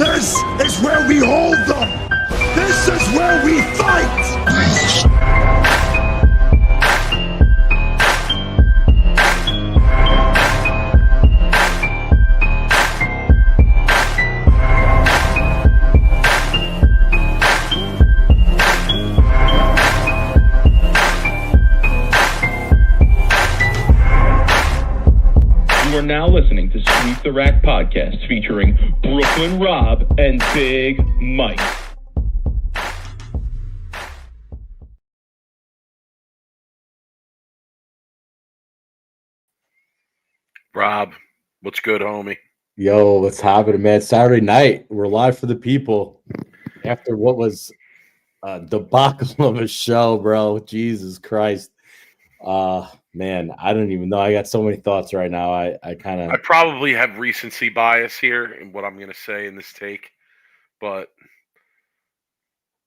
This is where we hold them. This is where we fight. You are now listening to Sweep the Rack podcast featuring Brooklyn Rob and Big Mike. Rob, what's good, homie? Yo, what's happening, man? Saturday night, we're live for the people after what was a debacle of a show, bro. Jesus Christ. Man, I don't even know. I got so many thoughts right now. I probably have recency bias here in what I'm going to say in this take, but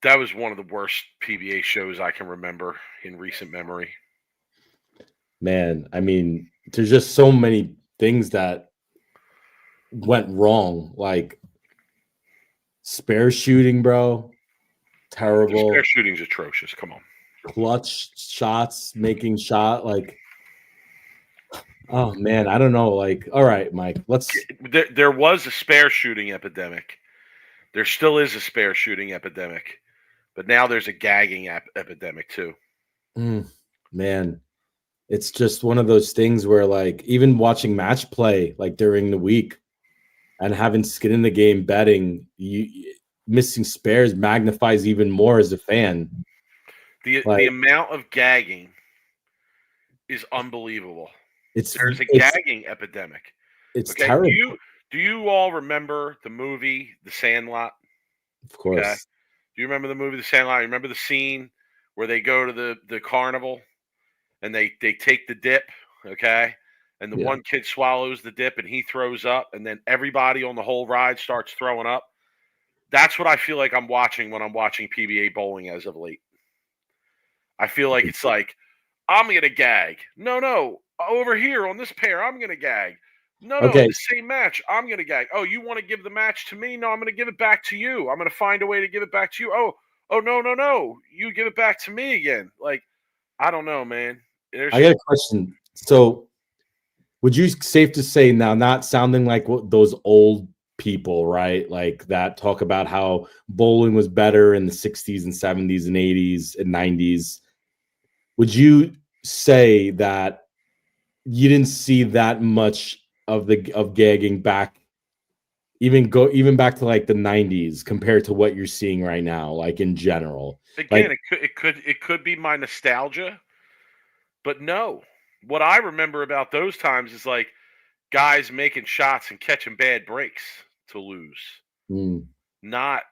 that was one of the worst PBA shows I can remember in recent memory. Man, I mean, there's just so many things that went wrong, like spare shooting, bro. Terrible. Spare shooting's atrocious. Come on. Clutch shots, making shot, like, oh man, I don't know. Like, all right, Mike, let's. There was a spare shooting epidemic. There still is a spare shooting epidemic, but now there's a gagging epidemic too. Man, it's just one of those things where, like, even watching match play, like during the week, and having skin in the game betting, missing spares magnifies even more as a fan. The amount of gagging is unbelievable. There's a gagging epidemic. It's terrible. Do you all remember the movie The Sandlot? Of course. Okay. Do you remember the movie The Sandlot? You remember the scene where they go to the carnival and they take the dip, okay? And the one kid swallows the dip and he throws up, and then everybody on the whole ride starts throwing up. That's what I feel like I'm watching when I'm watching PBA bowling as of late. I feel like it's like, I'm going to gag. No. Over here on this pair, I'm going to gag. No, the same match, I'm going to gag. Oh, you want to give the match to me? No, I'm going to give it back to you. I'm going to find a way to give it back to you. Oh, no. You give it back to me again. Like, I don't know, man. I got a question. So, would you safe to say now, not sounding like those old people, right? Like that talk about how bowling was better in the 60s and 70s and 80s and 90s. Would you say that you didn't see that much of gagging back, even back to like the 90s compared to what you're seeing right now, like in general? Again, like, it could be my nostalgia, but no. What I remember about those times is like guys making shots and catching bad breaks to lose. Not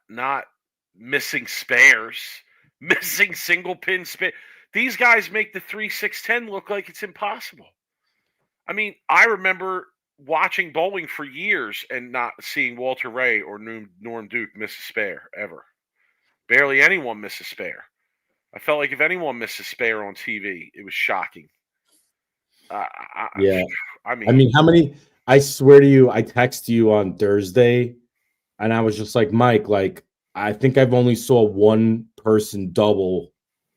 missing spares, missing single pin spin. These guys make the 3-6-10 look like it's impossible. I mean, I remember watching bowling for years and not seeing Walter Ray or Norm Duke miss a spare ever. Barely anyone miss a spare. I felt like if anyone missed a spare on TV, it was shocking. I mean, how many? I swear to you, I texted you on Thursday, and I was just like, Mike, like, I think I've only saw one person double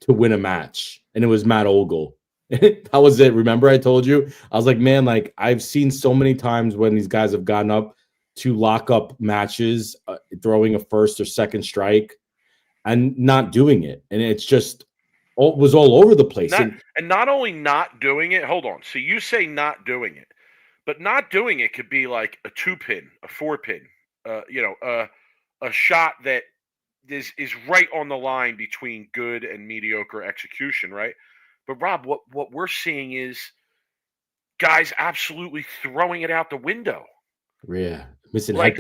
to win a match, and it was Matt Ogle. That was it. Remember, I told you, I was like, man, like, I've seen so many times when these guys have gotten up to lock up matches, throwing a first or second strike, and not doing it, and it's just. It was all over the place. And not only not doing it, hold on. So you say not doing it, but not doing it could be like a 2-pin, a 4-pin, a shot that is right on the line between good and mediocre execution, right? But Rob, what we're seeing is guys absolutely throwing it out the window. Yeah, missing like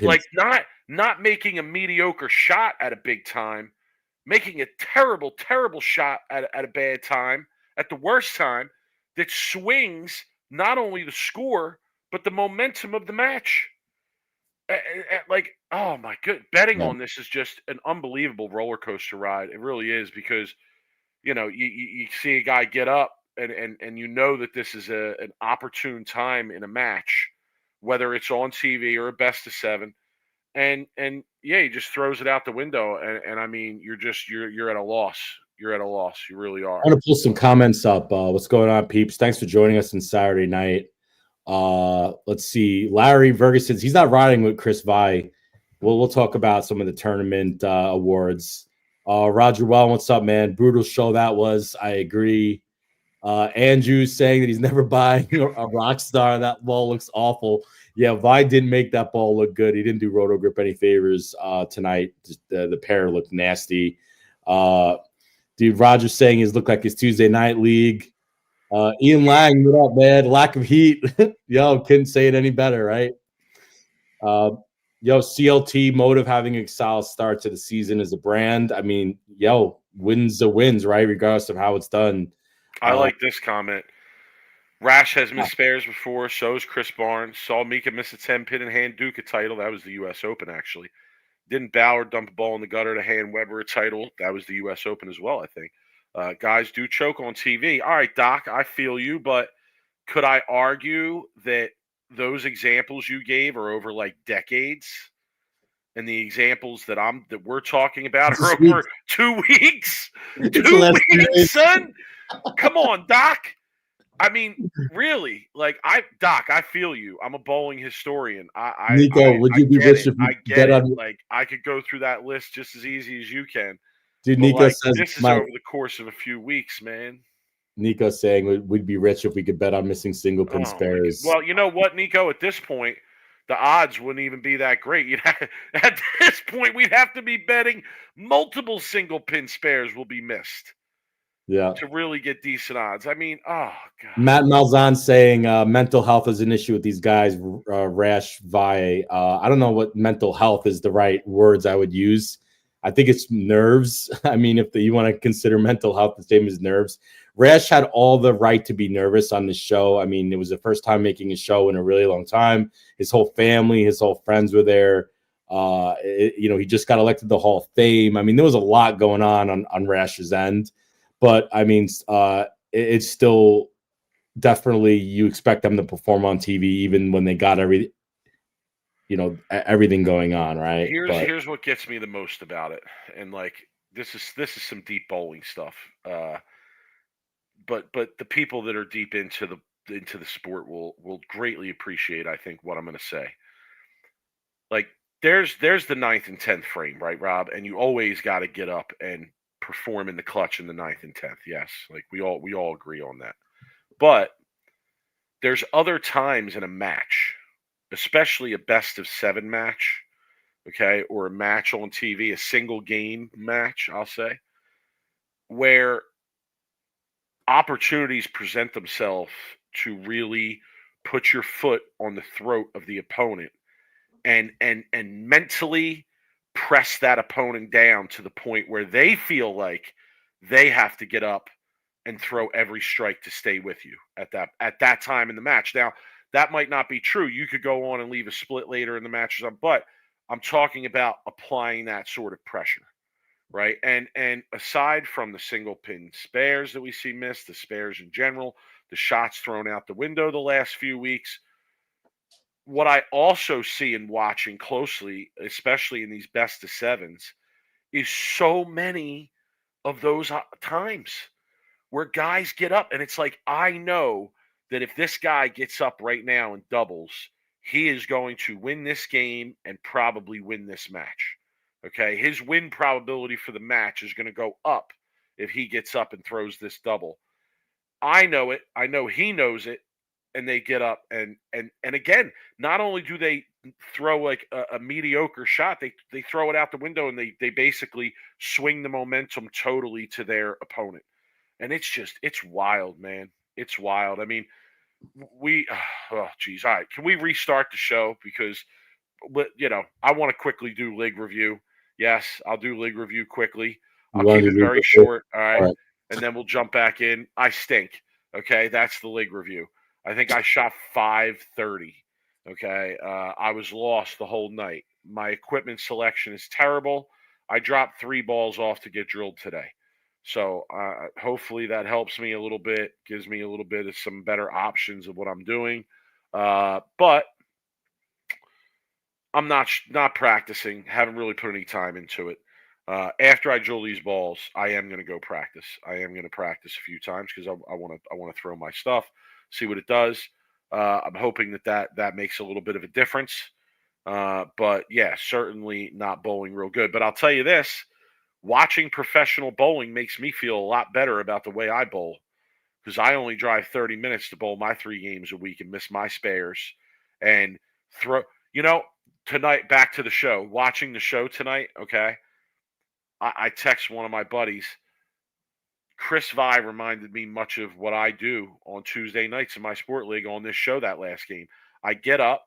not making a mediocre shot at a big time. Making a terrible, terrible shot at a bad time, at the worst time, that swings not only the score, but the momentum of the match. Like, oh my good, betting on this is just an unbelievable roller coaster ride. It really is, because, you see a guy get up and you know that this is an opportune time in a match, whether it's on TV or a best of 7. and yeah, he just throws it out the window, and I mean, you're at a loss. You're at a loss. You really are. I want to pull some comments up. What's going on, peeps? Thanks for joining us on Saturday night. Let's see. Larry Ferguson, he's not riding with Chris Vi. We'll talk about some of the tournament awards. Roger Well, what's up, man? Brutal show that was. I agree. Andrew's saying that he's never buying a rock star. That ball looks awful. Yeah, Vi didn't make that ball look good. He didn't do roto grip any favors tonight. Just, the pair looked nasty. Dude, Roger's saying he's looked like his Tuesday night league. Ian Lang, what up, man? Lack of heat. Yo, couldn't say it any better, right? CLT Motive having a solid start to the season as a brand. I mean, wins are wins, right? Regardless of how it's done. I like this comment. Rash has missed spares before. So is Chris Barnes. Saw Mika miss a 10-pin and hand Duke a title. That was the U.S. Open, actually. Didn't Bauer dump a ball in the gutter to hand Weber a title? That was the U.S. Open as well, I think. Guys do choke on TV. All right, Doc, I feel you, but could I argue that those examples you gave are over like decades, and the examples that we're talking about are over 2 weeks? 2 weeks, son. Come on, Doc. I mean, really, like Doc, I feel you. I'm a bowling historian. Nico, would you be rich if I get it. Like I could go through that list just as easy as you can. Dude, Nico says this is over the course of a few weeks, man. Nico saying we'd be rich if we could bet on missing single pin spares. Well, you know what, Nico? At this point, the odds wouldn't even be that great. At this point, we'd have to be betting multiple single pin spares will be missed. Yeah, to really get decent odds. I mean, oh god. Matt Malzahn saying mental health is an issue with these guys. Rash Vi. I don't know what mental health is the right words I would use. I think it's nerves. I mean, if you want to consider mental health the same as nerves, Rash had all the right to be nervous on this show. I mean, it was the first time making a show in a really long time. His whole family, his whole friends were there. He just got elected to the Hall of Fame. I mean, there was a lot going on Rash's end. But I mean, it's still definitely you expect them to perform on TV even when they got everything going on, right? Here's what gets me the most about it, and like this is some deep bowling stuff. But the people that are deep into the sport will greatly appreciate, I think, what I'm going to say. Like there's the 9th and 10th frame, right, Rob? And you always got to get up and perform in the clutch in the 9th and 10th. Yes, like we all agree on that. But there's other times in a match, especially a best of 7 match, okay, or a match on TV, a single game match, I'll say, where opportunities present themselves to really put your foot on the throat of the opponent and mentally press that opponent down to the point where they feel like they have to get up and throw every strike to stay with you at that time in the match. Now, that might not be true. You could go on and leave a split later in the match or something, but I'm talking about applying that sort of pressure, right? And aside from the single pin spares that we see missed, the spares in general, the shots thrown out the window the last few weeks, what I also see in watching closely, especially in these best of 7s, is so many of those times where guys get up and it's like, I know that if this guy gets up right now and doubles, he is going to win this game and probably win this match. Okay, his win probability for the match is going to go up if he gets up and throws this double. I know it. I know he knows it. And they get up and again, not only do they throw like a mediocre shot, they throw it out the window and they basically swing the momentum totally to their opponent. And it's wild, man. It's wild. I mean, oh geez. All right. Can we restart the show? Because I want to quickly do league review. Yes, I'll do league review quickly. I'll keep it very short. All right. And then we'll jump back in. I stink. Okay. That's the league review. I think I shot 530. Okay. I was lost the whole night. My equipment selection is terrible. I dropped 3 balls off to get drilled today. So hopefully that helps me a little bit, gives me a little bit of some better options of what I'm doing. But I'm not practicing. Haven't really put any time into it. After I drill these balls, I am going to go practice. I am going to practice a few times because I want to throw my stuff, see what it does. I'm hoping that makes a little bit of a difference. But yeah, certainly not bowling real good. But I'll tell you this: watching professional bowling makes me feel a lot better about the way I bowl because I only drive 30 minutes to bowl my 3 games a week and miss my spares and throw. You know, tonight back to the show. Watching the show tonight, okay. I text one of my buddies. Chris Vi reminded me much of what I do on Tuesday nights in my sport league on this show that last game. I get up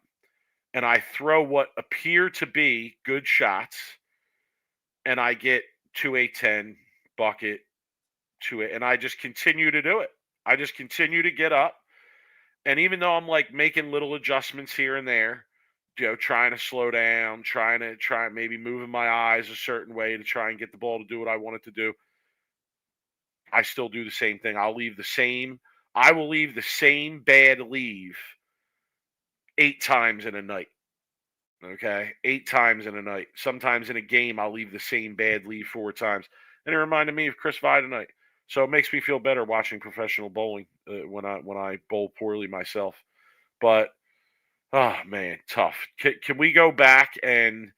and I throw what appear to be good shots, and I get 2 8-10 bucket to it, and I just continue to do it. I just continue to get up, and even though I'm like making little adjustments here and there, trying to slow down, trying maybe moving my eyes a certain way to try and get the ball to do what I want it to do, I still do the same thing. I will leave the same bad leave 8 times in a night. Okay, 8 times in a night. Sometimes in a game, I'll leave the same bad leave 4 times. And it reminded me of Chris Vi tonight. So it makes me feel better watching professional bowling when I bowl poorly myself. But, oh, man, tough. Can we go back and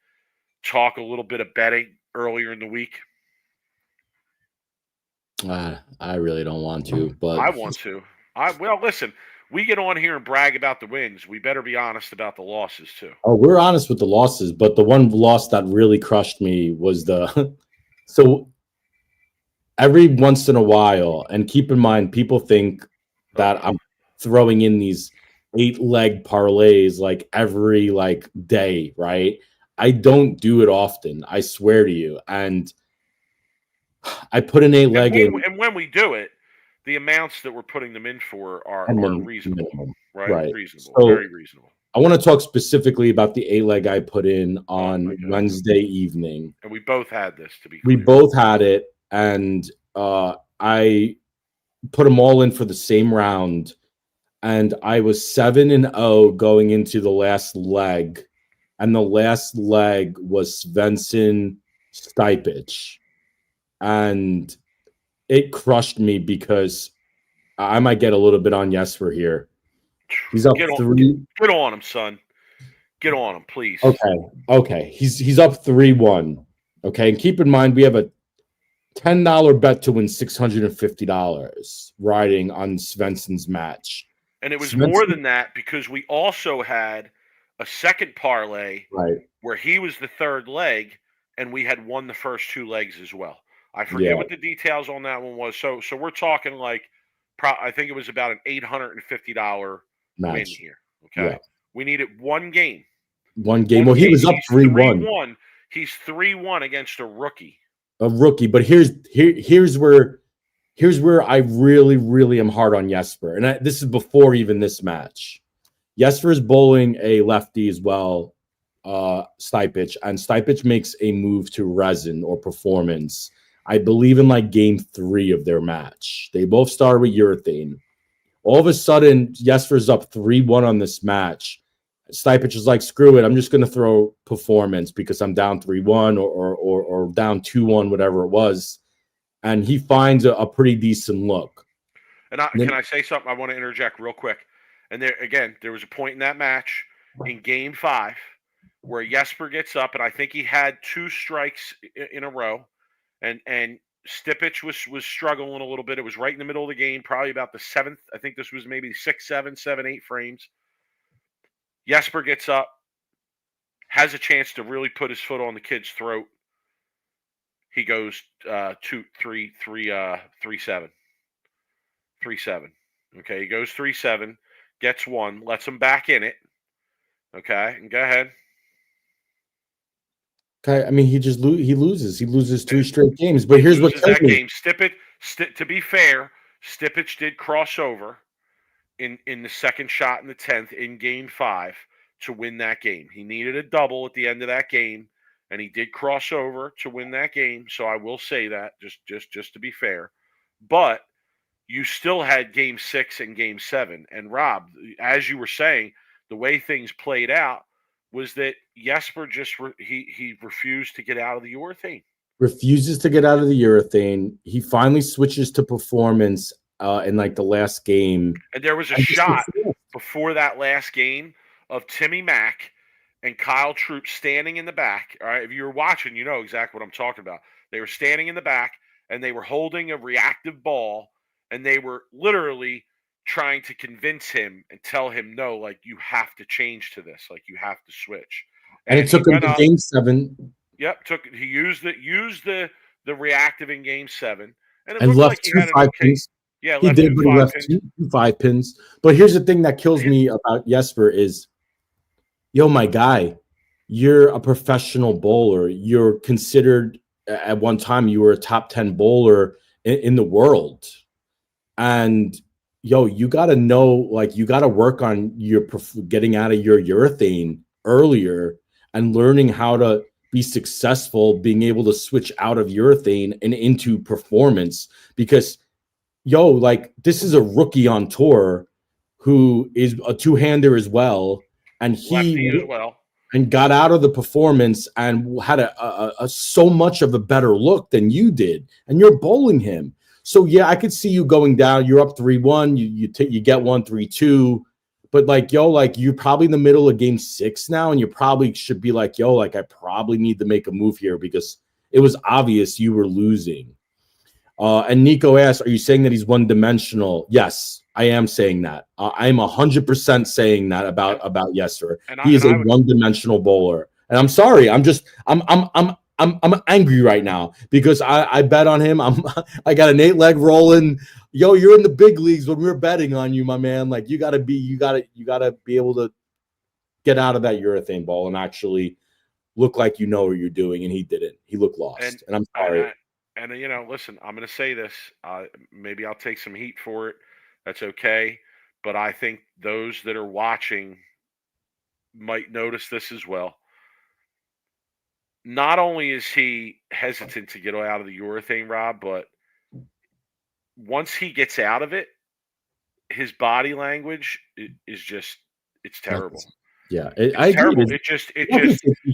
talk a little bit of betting earlier in the week? I really don't want to, but I want to. Well, listen, we get on here and brag about the wins. We better be honest about the losses, too. Oh, we're honest with the losses, but the one loss that really crushed me was so every once in a while, and keep in mind, people think that I'm throwing in these 8-leg parlays like every day, right? I don't do it often. I swear to you. And I put an 8-leg in. And when we do it, the amounts that we're putting them in for are reasonable, minimum, right? Reasonable, so, very reasonable. I want to talk specifically about the 8-leg I put in on Wednesday evening. And we both had this, to be clear. We both had it, and I put them all in for the same round, and I was 7-0 going into the last leg, and the last leg was Svensson Stipich, and it crushed me because I might get a little bit on Jesper here. He's up 3. Get on him, son. Get on him, please. Okay. He's up 3-1. Okay, and keep in mind we have a $10 bet to win $650 riding on Svensson's match. And it was more than that because we also had a second parlay where he was the third leg and we had won the first 2 legs as well. I forget what the details on that one was. So we're talking I think it was about an $850 win here. Okay. Yeah. We needed one game. Well, he was up 3-1. He's 3-1 against a rookie. But here's where I really, really am hard on Jesper. And this is before even this match. Jesper is bowling a lefty as well, Stipich, and Stipich makes a move to resin or performance. I believe in game 3 of their match. They both started with urethane. All of a sudden, Jesper's up 3-1 on this match. Stipich is like, screw it, I'm just going to throw performance because I'm down 3-1 or down 2-1, whatever it was. And he finds a pretty decent look. And can I say something? I want to interject real quick. And there was a point in that match in Game 5 where Jesper gets up, and I think he had 2 strikes in a row. And Stipich was struggling a little bit. It was right in the middle of the game, probably about the 7th. I think this was maybe 6, 7, 7, 8 frames. Jesper gets up, has a chance to really put his foot on the kid's throat. He goes 3-7. 3-7. Okay, he goes 3-7, gets 1, lets him back in it. Okay, and go ahead. Okay, I mean he loses. He loses 2 straight games. But here's what that game. To be fair, Stipich did cross over in the second shot in the 10th in Game 5 to win that game. He needed a double at the end of that game, and he did cross over to win that game. So I will say that just to be fair. But you still had Game 6 and Game 7. And Rob, as you were saying, the way things played out, was that Jesper just he refused to get out of the urethane. Refuses to get out of the urethane. He finally switches to performance in like the last game. And there was a And just shot performed. before that last game of Timmy Mack and Kyle Troop standing in the back. All right, if you were watching, you know exactly what I'm talking about. They were standing in the back and they were holding a reactive ball and they were literally trying to convince him and tell him, no, like you have to change to this, like you have to switch. And it took him to game 7. Yep, he used the reactive in game 7, and it And looked left like he 2 had an 5 okay. pins. Yeah, He left did, two but he 5 left pins. two 5 pins. But here's the thing that kills me about Jesper is, yo, my guy, you're a professional bowler. You're considered at one time you were a top 10 bowler in the world, and yo, you got to know, like, you got to work on your getting out of your urethane earlier and learning how to be successful, being able to switch out of urethane and into performance. Because yo, like, this is a rookie on tour who is a two-hander as well, and Lefty as well. and got out of the performance and had a so much of a better look than you did, and you're bowling him. So yeah, I could see you going down. You're up 3-1. You get 1 3-2, but like, yo, like, you're probably in the middle of game 6 now, and you probably should be like, yo, like, I probably need to make a move here because it was obvious you were losing. And Nico asked, are you saying that he's one-dimensional? Yes, I am saying that. I'm 100% saying that about Jesper. He is a one-dimensional bowler. And I'm sorry. I'm angry right now because I bet on him. I got an 8-leg rolling. Yo, you're in the big leagues when we're betting on you, my man. Like, you gotta be able to get out of that urethane ball and actually look like you know what you're doing. And he didn't. He looked lost. And I'm sorry. And you know, listen, I'm going to say this. Maybe I'll take some heat for it. That's okay. But I think those that are watching might notice this as well. Not only is he hesitant to get out of the urethane, Rob, but once he gets out of it, his body language is just, it's terrible. Yeah, it's terrible. It just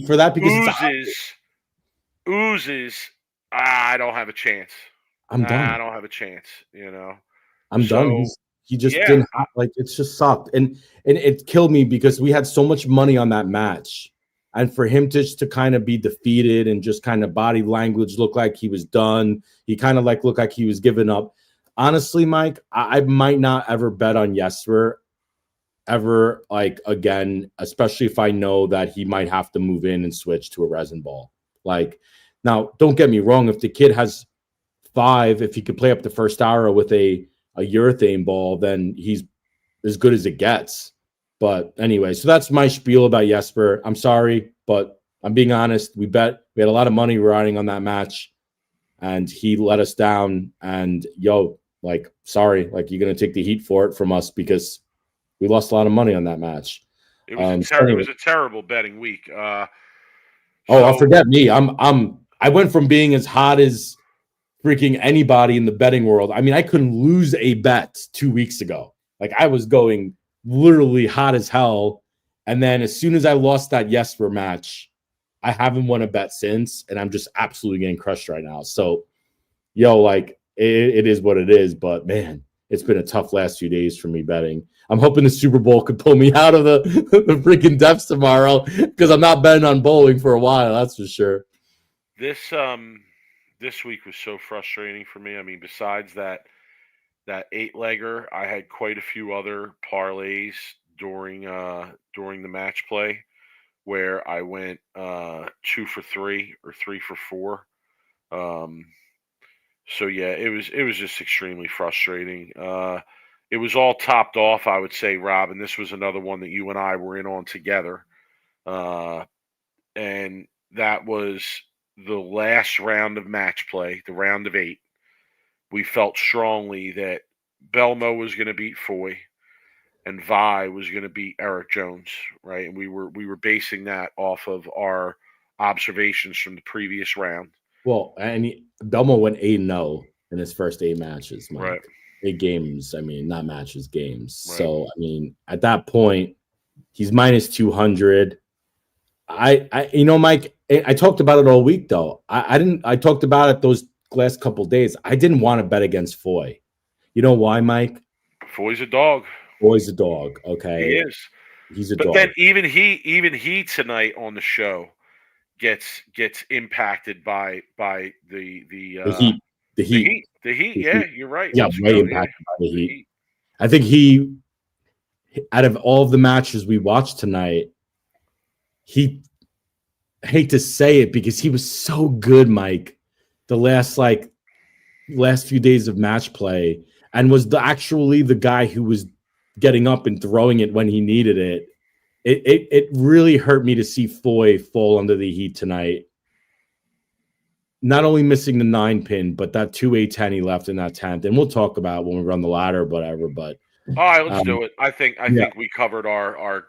for that because oozes. I don't have a chance. I'm done. I don't have a chance. You know, I'm done. He just didn't like. It's just sucked, and it killed me because we had so much money on that match, and for him to kind of be defeated and just kind of body language look like he was done. He kind of like looked like he was giving up. Honestly, Mike, I might not ever bet on Jesper ever, like, again, especially if I know that he might have to move in and switch to a resin ball. Like, now, don't get me wrong. If the kid has 5, if he could play up the first hour with a urethane ball, then he's as good as it gets. But anyway, so that's my spiel about Jesper. I'm sorry, but I'm being honest. We had a lot of money riding on that match, and he let us down. And yo, like, sorry, like, you're gonna take the heat for it from us because we lost a lot of money on that match. It was a terrible betting week. Forget me. I went from being as hot as freaking anybody in the betting world. I mean, I couldn't lose a bet 2 weeks ago. Like, I was going literally hot as hell. And then as soon as I lost that Jesper match, I haven't won a bet since. And I'm just absolutely getting crushed right now. So, yo, like, it is what it is. But, man, it's been a tough last few days for me betting. I'm hoping the Super Bowl could pull me out of the freaking depths tomorrow because I'm not betting on bowling for a while. That's for sure. This week was so frustrating for me. I mean, besides that 8-legger, I had quite a few other parlays during the match play where I went 2 for 3 or 3 for 4. So yeah, it was just extremely frustrating. It was all topped off, I would say, Rob, and this was another one that you and I were in on together. And that was the last round of match play, the round of 8. We felt strongly that Belmo was going to beat Foy and Vi was going to beat Eric Jones, right? And we were basing that off of our observations from the previous round. Well, and Belmo went 8-0 in his first 8 matches, Mike. Right. 8 games. I mean, not matches, games. Right. So, I mean, at that point, he's minus 200. Mike, I talked about it all week though. I talked about it those last couple days. I didn't want to bet against Foy. You know why, Mike? Foy's a dog. Foy's a dog. He Okay, is. he's a But dog. then even he tonight on the show gets impacted by the The Heat. The Heat. The Heat. The Yeah, Heat. you're right. Yeah, Let's way go. impacted by the The Heat. Heat. I think he, out of all of the matches we watched tonight, he, I hate to say it because he was so good, Mike, the last few days of match play, and was actually the guy who was getting up and throwing it when he needed it. It really hurt me to see Foy fall under the Heat tonight. Not only missing the 9-pin, but that 2-8-10 he left in that 10th. And we'll talk about when we run the ladder, whatever. But All right, let's do it. I think we covered our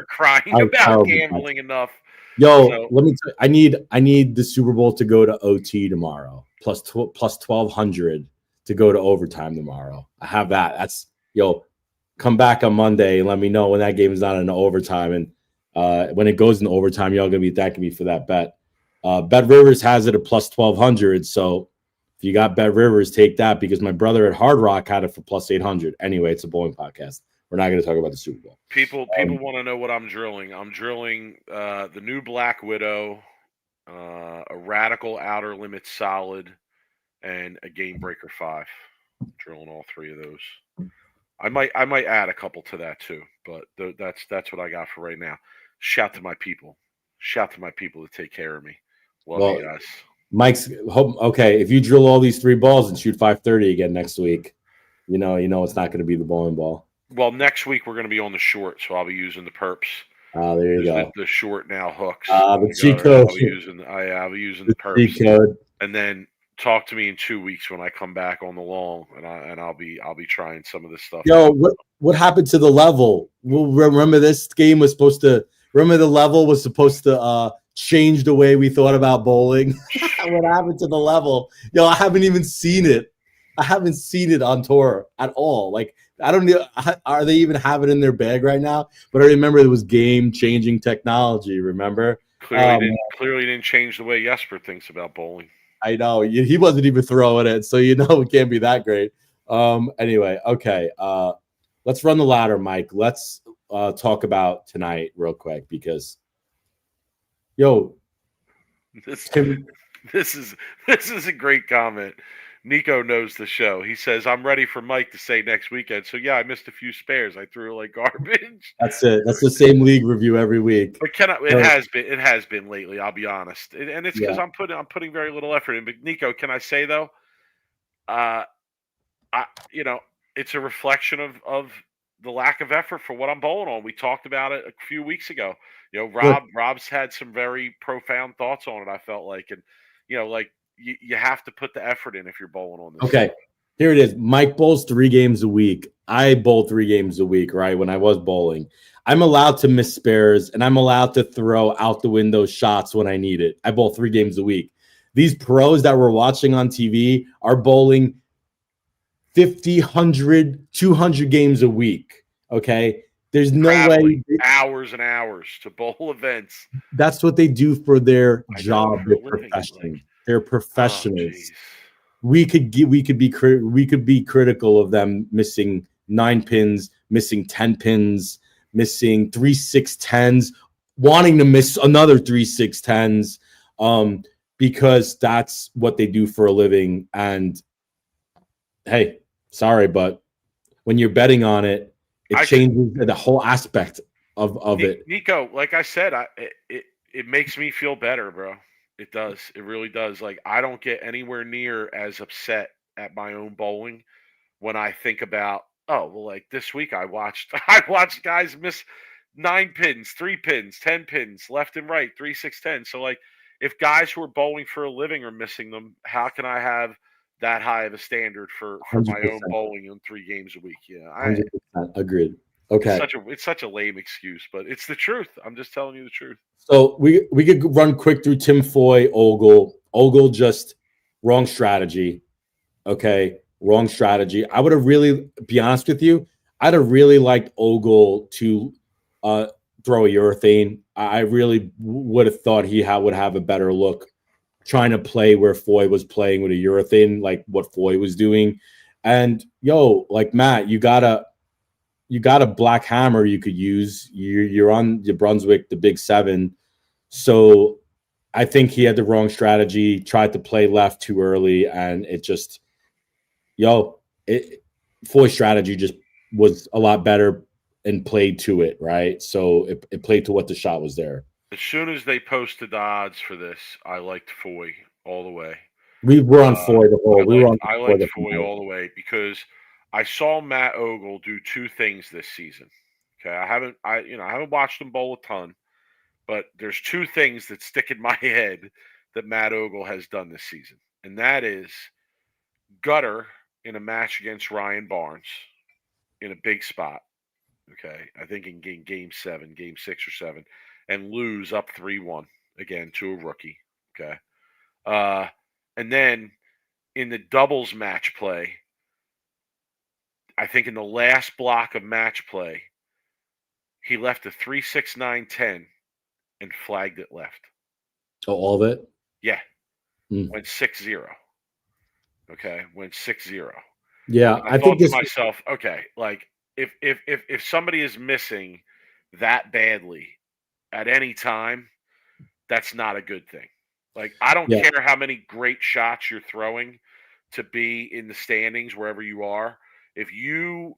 crying about gambling enough. Yo, so, let me tell you, I need the Super Bowl to go to OT tomorrow, plus 1,200 to go to overtime tomorrow. I have that. That's come back on Monday and let me know when that game is not in overtime. And when it goes in overtime, y'all gonna be thanking me for that bet. Bet Rivers has it at plus 1,200. So if you got Bet Rivers, take that because my brother at Hard Rock had it for plus 800. Anyway, it's a bowling podcast. We're not going to talk about the Super Bowl. People want to know what I'm drilling. I'm drilling the new Black Widow, a Radical Outer Limits Solid, and a Game Breaker 5. I'm drilling all three of those. I might add a couple to that too, but that's what I got for right now. Shout to my people. Shout to my people to take care of me. Love you guys. Mike's okay. If you drill all these 3 balls and shoot 530 again next week, you know it's not going to be the bowling ball. Well, next week we're going to be on the short, so I'll be using the perps. There you go. The short now hooks. The cheat code. I'll be using the perps. Cheat code. And then talk to me in 2 weeks when I come back on the long, and I'll be trying some of this stuff. Yo, what happened to the level? Well, remember this game was supposed to. Remember the level was supposed to change the way we thought about bowling. What happened to the level? Yo, I haven't even seen it. I haven't seen it on tour at all. Like, I don't know. Are they even have it in their bag right now? But I remember it was game-changing technology, remember? Clearly didn't change the way Jesper thinks about bowling. I know. He wasn't even throwing it, so it can't be that great. Anyway, okay. Let's run the ladder, Mike. Let's talk about tonight real quick because, this is a great comment. Nico knows the show. He says, I'm ready for Mike to say next weekend. So, yeah, I missed a few spares. I threw like garbage. That's it. That's the same league review every week. But it has been lately, I'll be honest. And it's because I'm putting very little effort in. But, Nico, can I say, though, it's a reflection of the lack of effort for what I'm bowling on. We talked about it a few weeks ago. Rob's had some very profound thoughts on it, I felt like. And, you have to put the effort in if you're bowling on this. Okay, here it is. Mike bowls 3 games a week. I bowl 3 games a week, right? When I was bowling, I'm allowed to miss spares and I'm allowed to throw out the window shots when I need it. I bowl 3 games a week. These pros that we're watching on TV are bowling 50, 100, 200 games a week. Okay. There's no way. Hours and hours to bowl events. That's what they do for their job. They're professionals. They're professionals. We could be critical of them missing 9 pins, missing 10 pins, missing 3 6-10s, wanting to miss another 3 6-10s, because that's what they do for a living. And hey, sorry, but when you're betting on it, it changes the whole aspect of it. Nico, like I said, it makes me feel better, bro. It does. It really does. Like, I don't get anywhere near as upset at my own bowling when I think about, like this week I watched guys miss 9 pins, 3 pins, 10 pins, left and right, 3 6-10. So, like, if guys who are bowling for a living are missing them, how can I have that high of a standard for my own bowling in 3 games a week? Yeah, 100% agreed. Okay, it's such a lame excuse, but it's the truth. I'm just telling you the truth. So we could run quick through Tim Foy, Ogle, just wrong strategy. Okay, wrong strategy. I would have really, be honest with you, I'd have really liked Ogle to throw a urethane. I really would have thought he would have a better look trying to play where Foy was playing with a urethane, like what Foy was doing. And like Matt, you got a black hammer you could use. You're on the Brunswick, the Big Seven. So I think he had the wrong strategy, tried to play left too early, and it just Foy's strategy just was a lot better and played to it, right? So it played to what the shot was there. As soon as they posted the odds for this, I liked Foy all the way. We were on Foy the whole. I liked Foy all the way because I saw Matt Ogle do two things this season. Okay, I haven't watched him bowl a ton, but there's two things that stick in my head that Matt Ogle has done this season, and that is gutter in a match against Ryan Barnes in a big spot. Okay, I think in game 7, game 6 or 7, and lose up 3-1 again to a rookie. Okay, and then in the doubles match play, I think in the last block of match play, he left a 3-6-9-10 and flagged it left. Oh, all of it? Yeah. Went 6-0. Okay, went 6-0. Yeah, I thought to myself, okay, like if somebody is missing that badly at any time, that's not a good thing. Like, I don't care how many great shots you're throwing to be in the standings wherever you are. If you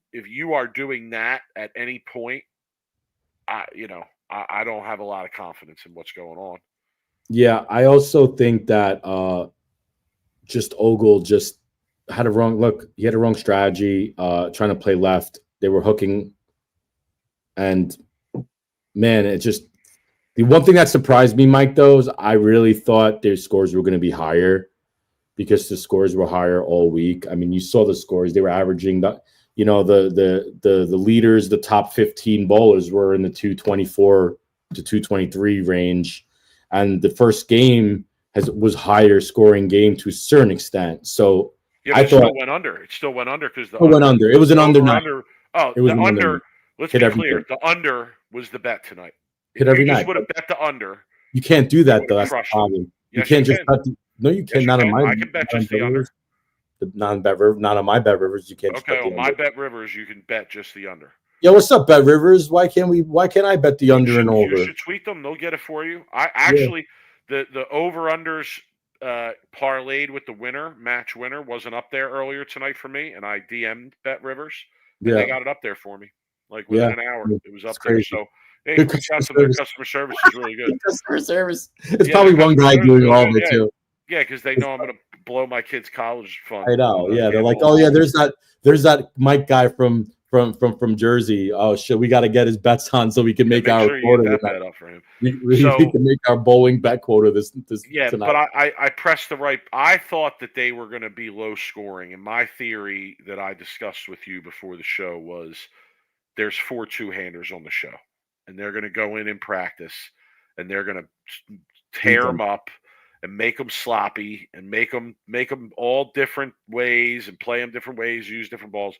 are doing that at any point, I don't have a lot of confidence in what's going on. Yeah, I also think that just Ogle just had a wrong look. He had a wrong strategy, trying to play left. They were hooking, and man, it just the one thing that surprised me, Mike, though, is I really thought their scores were going to be higher because the scores were higher all week. I mean, you saw the scores; they were averaging the leaders, the top 15 bowlers were in the 224 to 223 range, and the first game was higher scoring game to a certain extent. So yeah, I thought it went under. It still went under because the went under. It was an under. Oh, it was the under. Let's be clear. The under was the bet tonight. Hit every night. Just would have bet the under. You can't do that though. That's the problem. Yes, you can't just bet no. You can't. Not on my. I can bet just the under. Not on my Bet Rivers. You can't. Okay, on my Bet Rivers, you can bet just the under. Yeah, what's up, Bet Rivers? Why can't I bet the under and over? You should tweet them. They'll get it for you. I actually the over unders parlayed with the match winner wasn't up there earlier tonight for me, and I DM'd Bet Rivers, and they got it up there for me. Like within an hour, it was up there. So hey, reach out to their customer service is really good. Customer service. It's probably one guy doing all of it too. Yeah, because they know I'm going to blow my kids' college fund. I know. Yeah, they're like, oh yeah, there's that Mike guy from Jersey. Oh shit, we got to get his bets on so we can make our quota. Bet up for him. We can make our bowling bet quota this tonight. But I pressed the right. I thought that they were going to be low scoring, and my theory that I discussed with you before the show was there's 4 two-handers on the show, and they're going to go in practice, and they're going to tear them up and make them sloppy and make them all different ways and play them different ways, use different balls.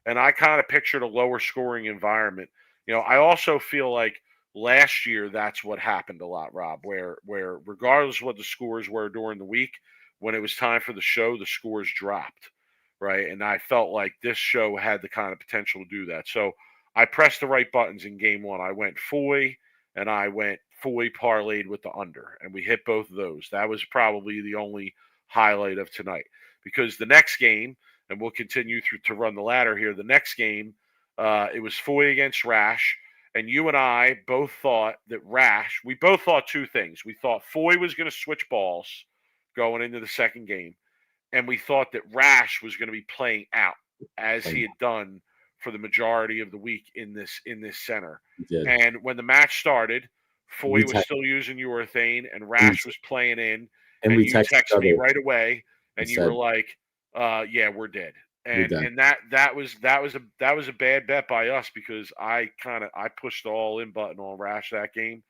And I kind of pictured a lower scoring environment. I also feel like last year that's what happened a lot, Rob, where regardless of what the scores were during the week, when it was time for the show, the scores dropped, right? And I felt like this show had the kind of potential to do that. So I pressed the right buttons in game 1. I went Foy and I went Foy parlayed with the under, and we hit both of those. That was probably the only highlight of tonight, because the next game, and we'll continue to run the ladder here. The next game, it was Foy against Rash, and you and I both thought that we both thought two things. We thought Foy was going to switch balls going into the second game, and we thought that Rash was going to be playing out as he had done for the majority of the week in this center. And when the match started, Foy was still using urethane, and Rash was playing in. And you texted me right away, and you were like, "Yeah, we're dead." And that was a bad bet by us, because I pushed the all-in button on Rash that game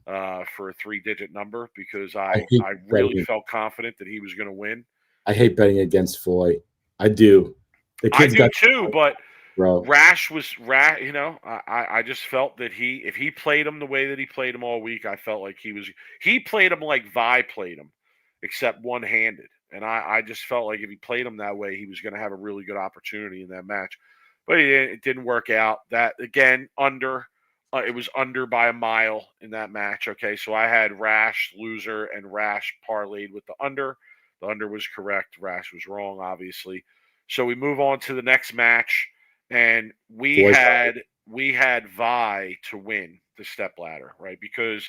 for a 3-digit number, because I really felt confident that he was going to win. I hate betting against Foy. I do. I do too, but bro. Rash was you know, I just felt that if he played him the way that he played him all week, I felt like he played him like Vi played him, except one-handed. And I just felt like if he played him that way, he was going to have a really good opportunity in that match. But it didn't work out. That again, it was under by a mile in that match. Okay, so I had Rash loser and Rash parlayed with the under. The under was correct. Rash was wrong, obviously. So we move on to the next match, and we had Vi to win the stepladder, right? Because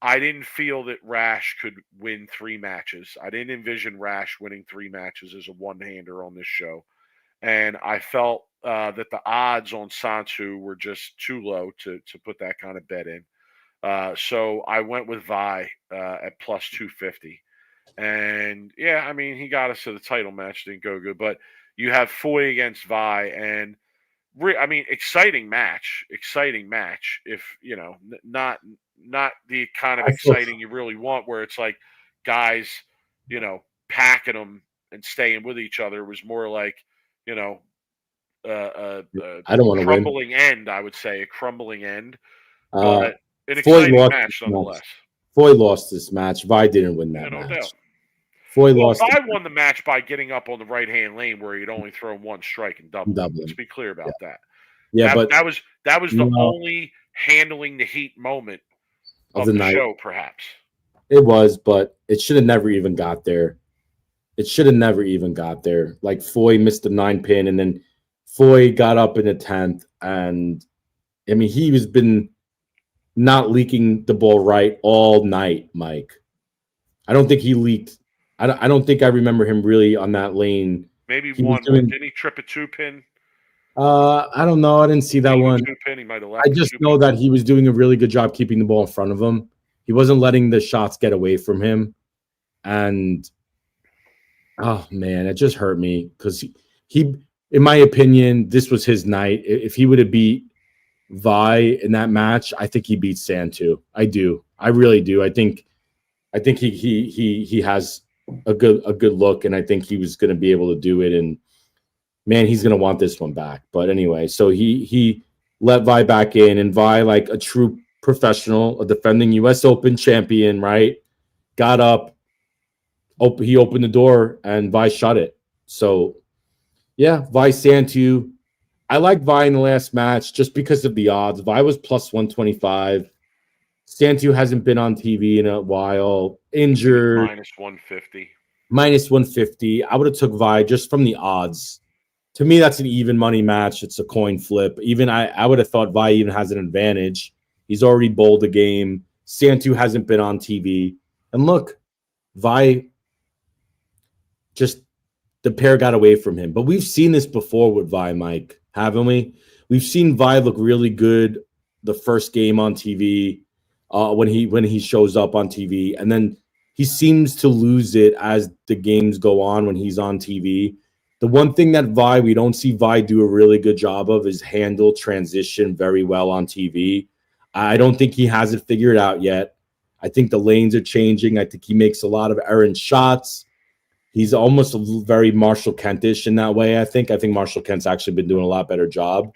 I didn't feel that Rash could win 3 matches. I didn't envision Rash winning 3 matches as a one-hander on this show. And I felt that the odds on Santu were just too low to put that kind of bet in. So I went with Vi at plus 250. And yeah, I mean, he got us to the title match, didn't go good. But you have Foy against Vi, and I mean, exciting match. If you know, not the kind of exciting you really want, where it's like guys, you know, packing them and staying with each other. It was more like, you know, I don't want to win. crumbling end. I would say a crumbling end, Uh, but an Foy exciting lost match nonetheless. Foy lost this match. Vi didn't win that No match. doubt. Foy Well, lost. Vi won the match by getting up on the right hand lane where he'd only thrown 1 strike and double. Let's be clear about that. Yeah, but that was the only handling the heat moment of the night. show, perhaps. It was, but it should have never even got there. It should have never even got there. Like Foy missed the 9-pin, and then Foy got up in the 10th, and I mean he was been not leaking the ball right all night, Mike. I don't think he leaked. I don't think I remember him really on that lane. Maybe one. Didn't he trip a 2-pin? I don't know. I didn't see that one. 2-pin. He might have left. I just know that he was doing a really good job keeping the ball in front of him. He wasn't letting the shots get away from him. And oh man, it just hurt me because he, in my opinion, this was his night. If he would have beat Vi in that match, I think he beat Santu. I do. I really do. I think he has a good look, and I think he was going to be able to do it. And man, he's going to want this one back. But anyway, so he let Vi back in, and Vi, like a true professional, a defending U.S. Open champion, right? Got up, he opened the door, and Vi shut it. So yeah, Vi Santu. I like Vi in the last match just because of the odds. Vi was plus 125. Santu hasn't been on TV in a while. Injured. Minus 150. Minus 150. I would have took Vi just from the odds. To me, that's an even money match. It's a coin flip. Even I would have thought Vi even has an advantage. He's already bowled the game. Santu hasn't been on TV. And look, Vi, just the pair got away from him. But we've seen this before with Vi, Mike, haven't we? We've seen Vi look really good the first game on TV. When he shows up on TV, and then he seems to lose it as the games go on when he's on TV. The one thing that we don't see Vi do a really good job of is handle transition very well on TV. I don't think he has it figured out yet. I think the lanes are changing. I think he makes a lot of errant shots. He's almost very Marshall Kentish in that way. I think Marshall Kent's actually been doing a lot better job.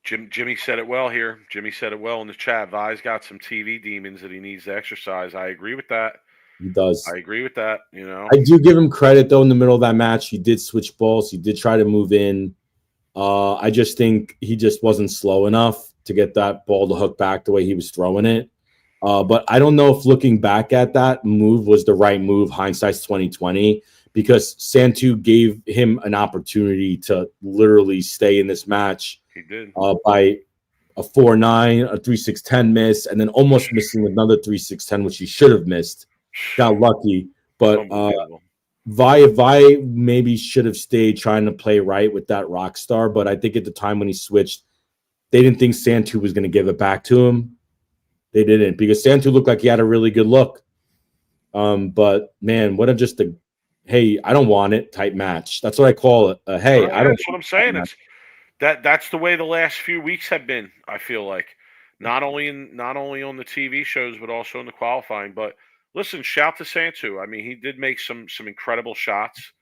Jimmy said it well here. Jimmy said it well in the chat. Vi's got some TV demons that he needs to exercise. I agree with that. He does. I agree with that. You know, I do give him credit though. In the middle of that match, he did switch balls. He did try to move in. I just think he just wasn't slow enough to get that ball to hook back the way he was throwing it. But I don't know if looking back at that move was the right move. Hindsight's 2020, because Santu gave him an opportunity to literally stay in this match. He did by a 4-9, a 3-6-10 miss, and then almost missing another 3-6-10, which he should have missed. Got lucky, but Vi maybe should have stayed trying to play right with that rock star. But I think at the time when he switched, they didn't think Santu was going to give it back to him. They didn't, because Santu looked like he had a really good look. But man, what a just a hey, I don't want it type match. That's what I call it. Hey, I don't. That's what I'm saying. It's that's the way the last few weeks have been. I feel like not only on the TV shows but also in the qualifying. But listen, shout to Santu. I mean, he did make some incredible shots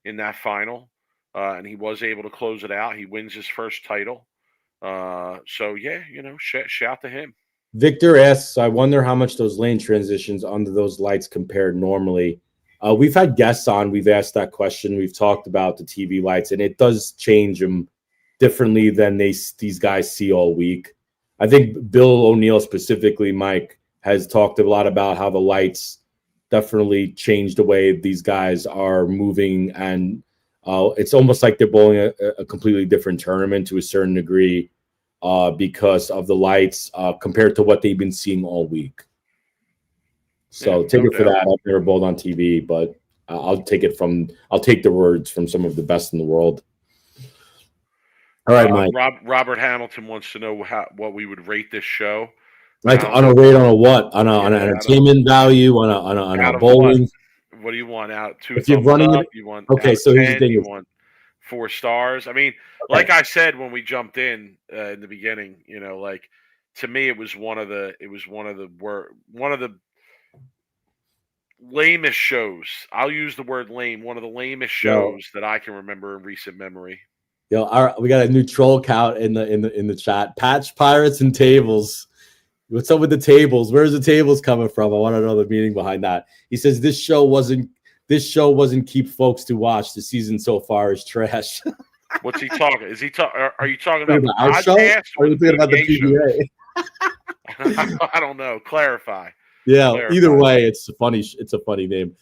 in that final. and he was able to close it out. He wins his first title. So yeah, shout to him. Victor asks, I wonder how much those lane transitions under those lights compared normally. We've had guests on. We've asked that question. We've talked about the TV lights, and it does change them differently than these guys see all week. I think Bill O'Neill specifically, Mike, has talked a lot about how the lights definitely change the way these guys are moving, and it's almost like they're bowling a completely different tournament to a certain degree because of the lights compared to what they've been seeing all week. So take it for that. I've never bowled on TV, but I'll take the words from some of the best in the world. All right, Mike. Robert Hamilton wants to know what we would rate this show. Like on a rate on a what? On an entertainment value? On a bowling? What do you want out? If you're running up? You want so 10, here's the thing. You want 4 stars? I mean, like I said when we jumped in the beginning, like to me it was one of the lamest shows. I'll use the word lame. One of the lamest shows that I can remember in recent memory. We got a new troll count in the chat. Patch Pirates and Tables. What's up with the tables? Where's the tables coming from? I want to know the meaning behind that. He says this show wasn't keep folks to watch. The season so far is trash. What's he talking? Are you talking about the our show? Or are you thinking about the PBA? I don't know. Clarify. Yeah. Either way, it's a funny name.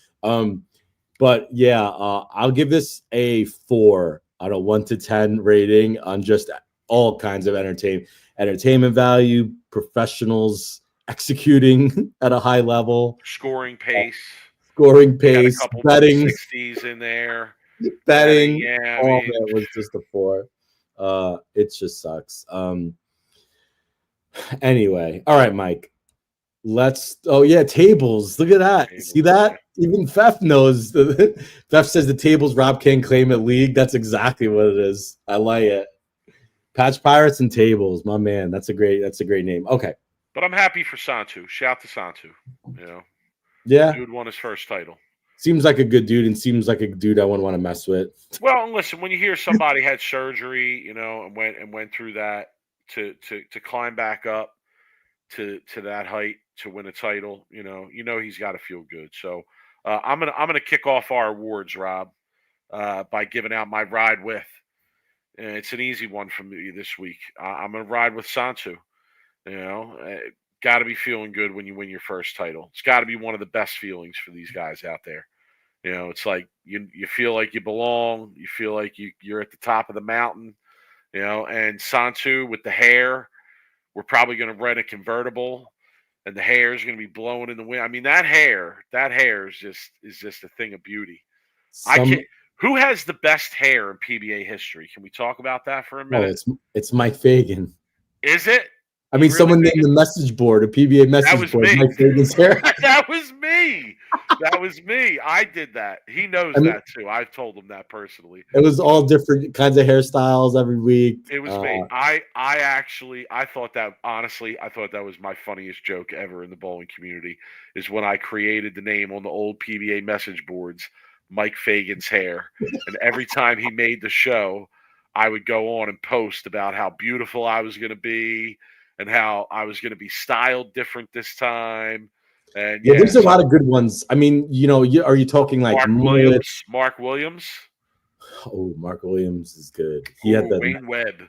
But yeah, I'll give this a 4 on a 1 to 10 rating on just all kinds of entertainment value, professionals executing at a high level, scoring pace, betting, 60s in there, betting. Yeah, that was just a 4. It just sucks. Anyway, all right, Mike. Tables. Look at that. Tables. See that? Even Fef knows. Fef says the tables Rob can't claim at league. That's exactly what it is. I like it. Patch Pirates and Tables, my man. That's a great name. Okay. But I'm happy for Santu. Shout to Santu. Yeah. Dude won his first title. Seems like a good dude and seems like a dude I wouldn't want to mess with. Well, listen, when you hear somebody had surgery, and went through that to climb back up to that height to win a title, he's got to feel good. So I'm gonna kick off our awards, Rob, by giving out my ride with. And it's an easy one for me this week. I'm gonna ride with Santu. Got to be feeling good when you win your first title. It's got to be one of the best feelings for these guys out there. It's like you feel like you belong. You feel like you're at the top of the mountain. And Santu with the hair, we're probably going to rent a convertible, and the hair is going to be blowing in the wind. I mean, that hair is just a thing of beauty. Who has the best hair in PBA history? Can we talk about that for a minute? It's Mike Fagan. Is it? I mean, someone named the message board, a PBA message board. Mike Fagan's hair. That was me. That was me. I did that. He knows that too. I've told him that personally. It was all different kinds of hairstyles every week. It was me. I thought that, honestly, I thought that was my funniest joke ever in the bowling community, is when I created the name on the old PBA message boards, Mike Fagan's hair. And every time he made the show, I would go on and post about how beautiful I was going to be and how I was going to be styled different this time. And there's a lot of good ones. I mean, are you talking like Mark Williams? Oh, Mark Williams is good. He had the Wayne Webb.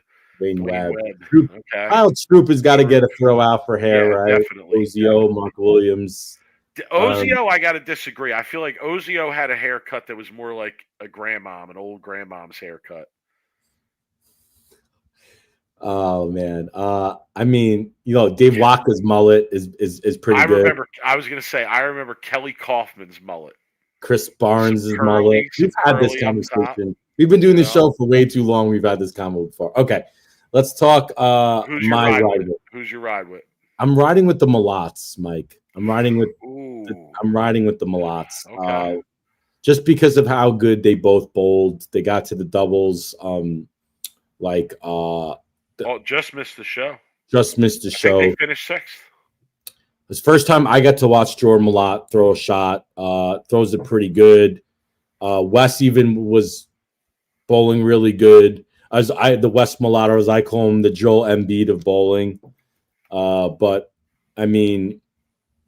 Okay. Kyle Troop has got to get a throw out for hair, right? Definitely. Ozio, Mark Williams. Ozio, I got to disagree. I feel like Ozio had a haircut that was more like an old grandmom's haircut. Oh man. I mean, Dave Waka's mullet is pretty good. I remember Kelly Kaufman's mullet. Chris Barnes' mullet. We've had this conversation. We've been doing this show for way too long. We've had this combo before. Okay. Let's talk Who's your ride with? I'm riding with the Malots, Mike. I'm riding with the Malots. Okay. Just because of how good they both bowled. They got to the doubles. Just missed the show. I think they finished 6th. It's the first time I got to watch Jordan Malott throw a shot. Throws it pretty good. Wes even was Bowling really good. The West Mulatto, as I call him, the Joel Embiid of bowling. But I mean,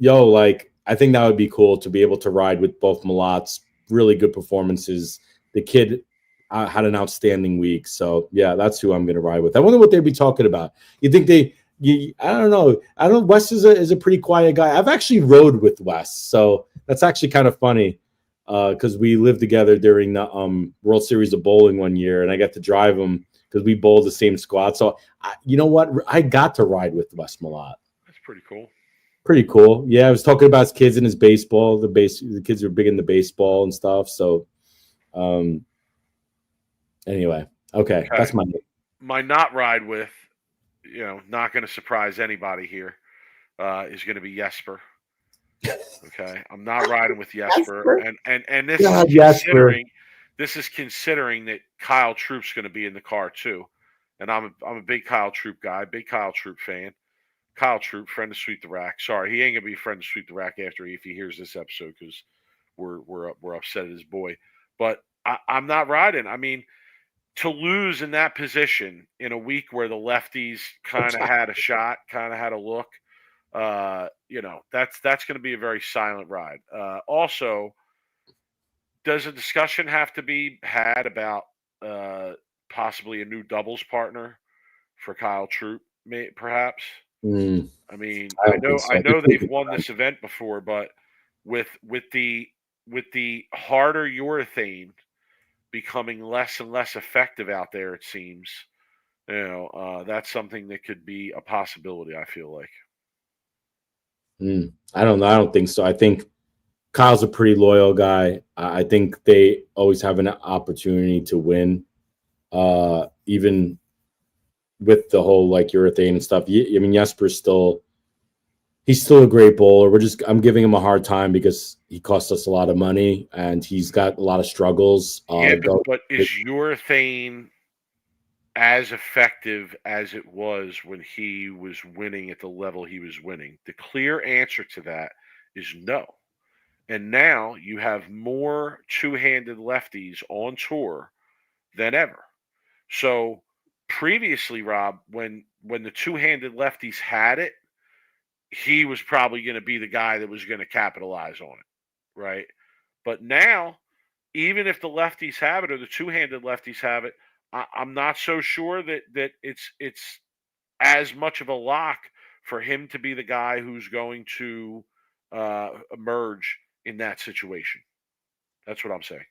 like I think that would be cool to be able to ride with both Mulots. Really good performances. The kid had an outstanding week. So yeah, that's who I'm going to ride with. I wonder what they'd be talking about. You think I don't know. I don't. Wes is a pretty quiet guy. I've actually rode with Wes, so that's actually kind of funny because we lived together during the World Series of Bowling one year, and I got to drive him because we bowled the same squad. So you know what? I got to ride with Wes Malott. That's pretty cool. Pretty cool. Yeah, I was talking about his kids and his baseball. The kids are big into baseball and stuff. So, anyway, okay. That's my not ride with. Not going to surprise anybody here. Is going to be Jesper. Okay, I'm not riding with Jesper, and this is considering that Kyle Troop's going to be in the car too, and I'm a big Kyle Troop guy, big Kyle Troop fan. Kyle Troop, friend of Sweep the Rack. Sorry, he ain't gonna be a friend of Sweep the Rack if he hears this episode because we're upset at his boy. But I'm not riding. I mean, to lose in that position in a week where the lefties kind of had a shot, kind of had a look, that's going to be a very silent ride. Also, does a discussion have to be had about possibly a new doubles partner for Kyle Troop, perhaps? I mean, I know they've won this event before, but with the harder urethane becoming less and less effective out there, it seems, that's something that could be a possibility. I feel like. I don't know. I don't think so. I think Kyle's a pretty loyal guy. I think they always have an opportunity to win, even with the whole like urethane and stuff. I mean, Jesper's he's still a great bowler. I'm giving him a hard time because he cost us a lot of money and he's got a lot of struggles. But is urethane as effective as it was when he was winning at the level he was winning? The clear answer to that is no. And now you have more two-handed lefties on tour than ever. So previously, Rob, when the two-handed lefties had it, he was probably going to be the guy that was going to capitalize on it, right? But now, even if the lefties have it or the two-handed lefties have it, I'm not so sure that it's as much of a lock for him to be the guy who's going to emerge in that situation. That's what I'm saying.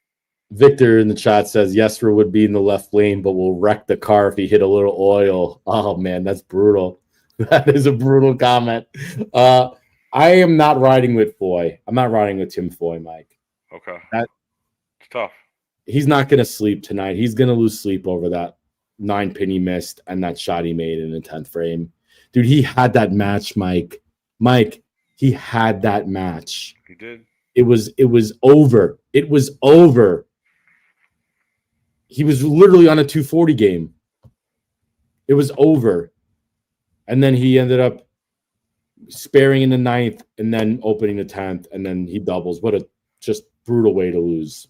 Victor in the chat says Jesper would be in the left lane, but will wreck the car if he hit a little oil. Oh man, that's brutal. That is a brutal comment. I am not riding with Foy. I'm not riding with Tim Foy, Mike. Okay. It's tough. He's not going to sleep tonight. He's going to lose sleep over that 9-pin he missed and that shot he made in the 10th frame. Dude, he had that match, Mike. Mike, he had that match. He did. It was over. It was over. He was literally on a 240 game. It was over. And then he ended up sparing in the 9th and then opening the 10th, and then he doubles. What a just brutal way to lose.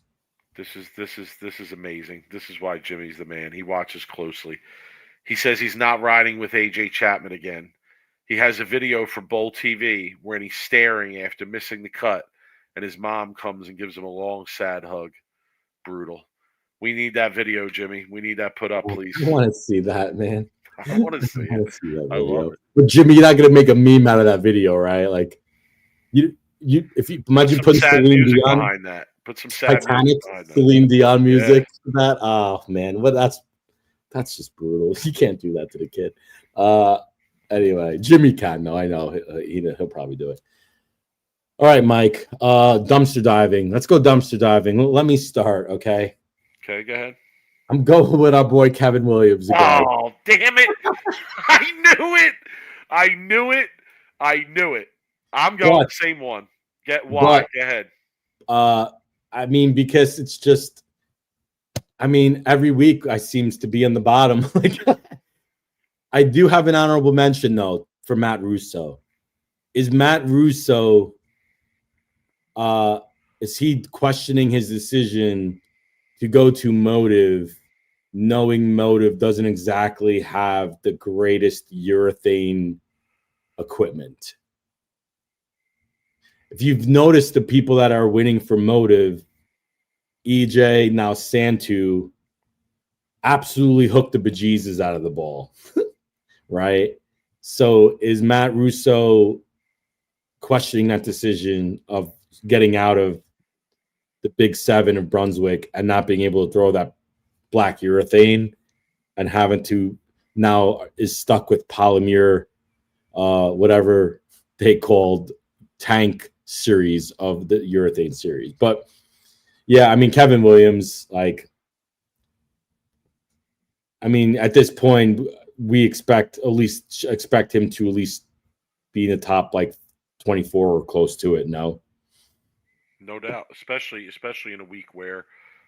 This is amazing. This is why Jimmy's the man. He watches closely. He says he's not riding with AJ Chapman again. He has a video for Bowl TV where he's staring after missing the cut, and his mom comes and gives him a long, sad hug. Brutal. We need that video, Jimmy. We need that put up, please. I want to see that, man. I want to see it. I love it. But Jimmy, you're not gonna make a meme out of that video, right? Like, if you imagine putting Celine Dion behind that. Put some sad Titanic Celine Dion music for that. Oh man, that's just brutal. You can't do that to the kid. Anyway, Jimmy can. No, I know he'll probably do it. All right, Mike. Dumpster diving. Let's go dumpster diving. Let me start. Okay. Okay, go ahead. I'm going with our boy Kevin Williams again. Oh, damn it. I knew it. I'm going the same one. Go ahead. I mean, because it's just, every week I seems to be in the bottom. I do have an honorable mention, though, for Matt Russo. Is Matt Russo, is he questioning his decision to go to Motive knowing Motive doesn't exactly have the greatest urethane equipment. If you've noticed the people that are winning for Motive, EJ, now Santu, absolutely hooked the bejesus out of the ball, right? So is Matt Russo questioning that decision of getting out of the Big Seven of Brunswick and not being able to throw that black urethane and having to now is stuck with polymer, whatever they called tank series of the urethane series. But yeah, I mean, Kevin Williams, like, I mean, at this point, we expect him to at least be in the top like 24 or close to it. No doubt, especially in a week where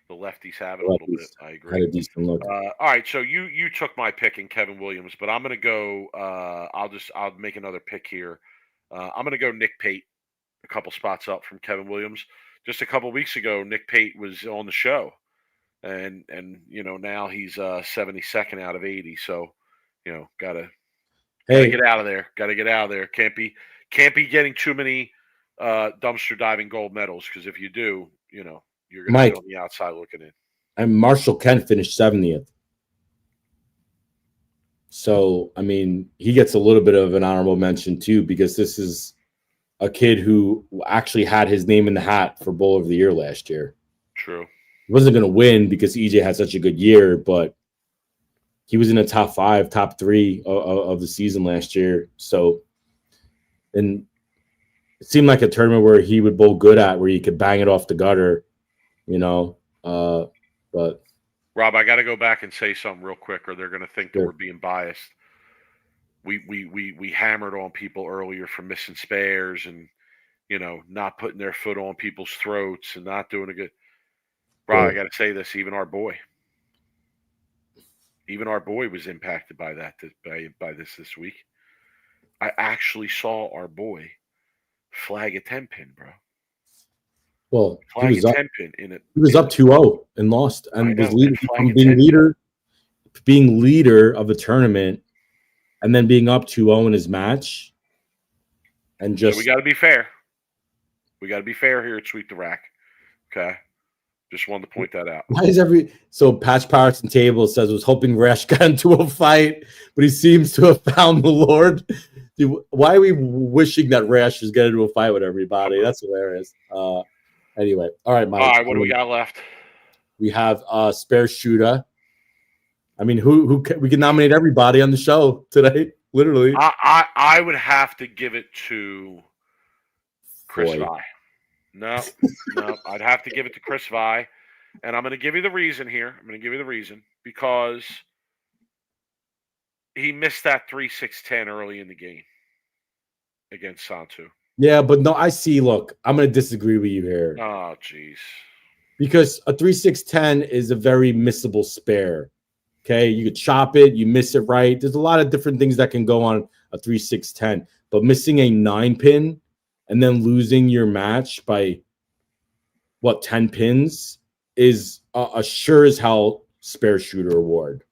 the lefties have it a little bit. I agree. Had a decent look. All right, so you took my pick in Kevin Williams, but I'm going to go. I'll make another pick here. I'm going to go Nick Pate, a couple spots up from Kevin Williams. Just a couple weeks ago, Nick Pate was on the show, and now he's 72nd out of 80. So gotta get out of there. Got to get out of there. Can't be getting too many dumpster diving gold medals, because if you do, you're going to be on the outside looking in. And Marshall Kent finished 70th. So, I mean, he gets a little bit of an honorable mention too, because this is a kid who actually had his name in the hat for Bowler of the Year last year. True. He wasn't going to win because EJ had such a good year, but he was in the top 5, top 3 of the season last year. So, and it seemed like a tournament where he would bowl good at, where he could bang it off the gutter, but Rob, I got to go back and say something real quick, or they're going to think that we're being biased. We hammered on people earlier for missing spares and not putting their foot on people's throats and not doing a good. Rob, I got to say this: even our boy was impacted by that by this week. I actually saw our boy flag a 10-pin, bro. Well, flag a 10-pin in it. He was up 2-0 and lost, and was being leader of a tournament, and then being up 2-0 in his match, and just. So we got to be fair. We got to be fair here at Sweep the Rack. Okay, just wanted to point that out. Why is Patch Pirates and Table says was hoping Rash got into a fight, but he seems to have found the Lord. Dude, why are we wishing that Rash was getting into a fight with everybody? That's hilarious. Anyway, all right, Mike. All right, what do we got left? We have Spare Shooter. I mean, who we can nominate everybody on the show today, literally. I would have to give it to Chris Vi. No, I'd have to give it to Chris Vi, and I'm going to give you the reason here. Because he missed that 3-6-10 early in the game against Santu. Yeah, but no, I see. Look, I'm going to disagree with you here. Oh, jeez. Because a 3-6-10 is a very missable spare. Okay, you could chop it, you miss it right. There's a lot of different things that can go on a 3-6-10, but missing a 9-pin and then losing your match by 10 pins is a sure as hell Spare Shooter award.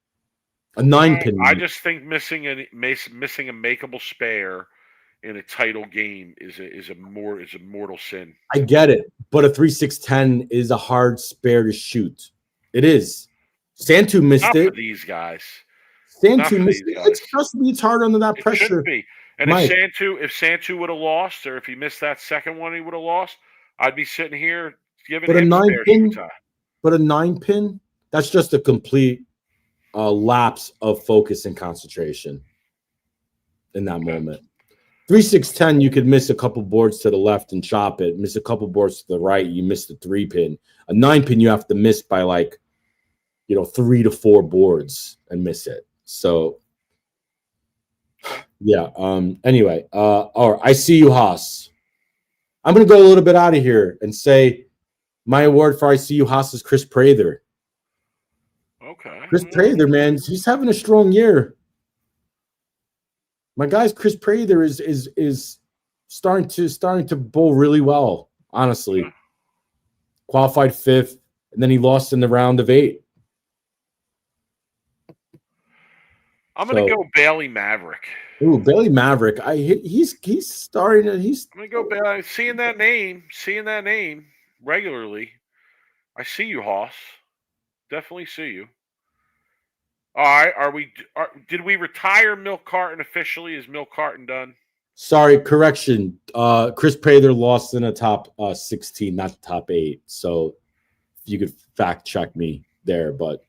A 9-pin. I just think missing a makeable spare in a title game is a mortal sin. I get it, but a 3-6-10 is a hard spare to shoot. It is. Santu missed Not it. For these guys. Santu missed it. It's hard under that pressure. It shouldn't be. And if Santu would have lost, or if he missed that second one, he would have lost. I'd be sitting here giving him a 9-pin. But a 9-pin, that's just a complete lapse of focus and concentration in that moment. 3-6-10, you could miss a couple boards to the left and chop it. Miss a couple boards to the right, you miss the 3-pin. A 9-pin, you have to miss by 3 to 4 boards and miss it. So, yeah. Anyway, all right. I see you, Haas. I'm going to go a little bit out of here and say my award for I see you, Haas, is Chris Prather. Okay. Chris Prather, man, he's having a strong year. My guy's Chris Prather is starting to bowl really well, honestly. Okay. Qualified 5th, and then he lost in the round of 8. I'm gonna go Bailey Maverick. Ooh, Bailey Maverick. He's starting to I'm gonna go Bailey. Seeing that name regularly. I see you, Hoss. Definitely see you. All right. Did we retire Milk Carton officially? Is Milk Carton done? Sorry, correction. Chris Prather lost in a top 16, not the top 8. So if you could fact check me there, but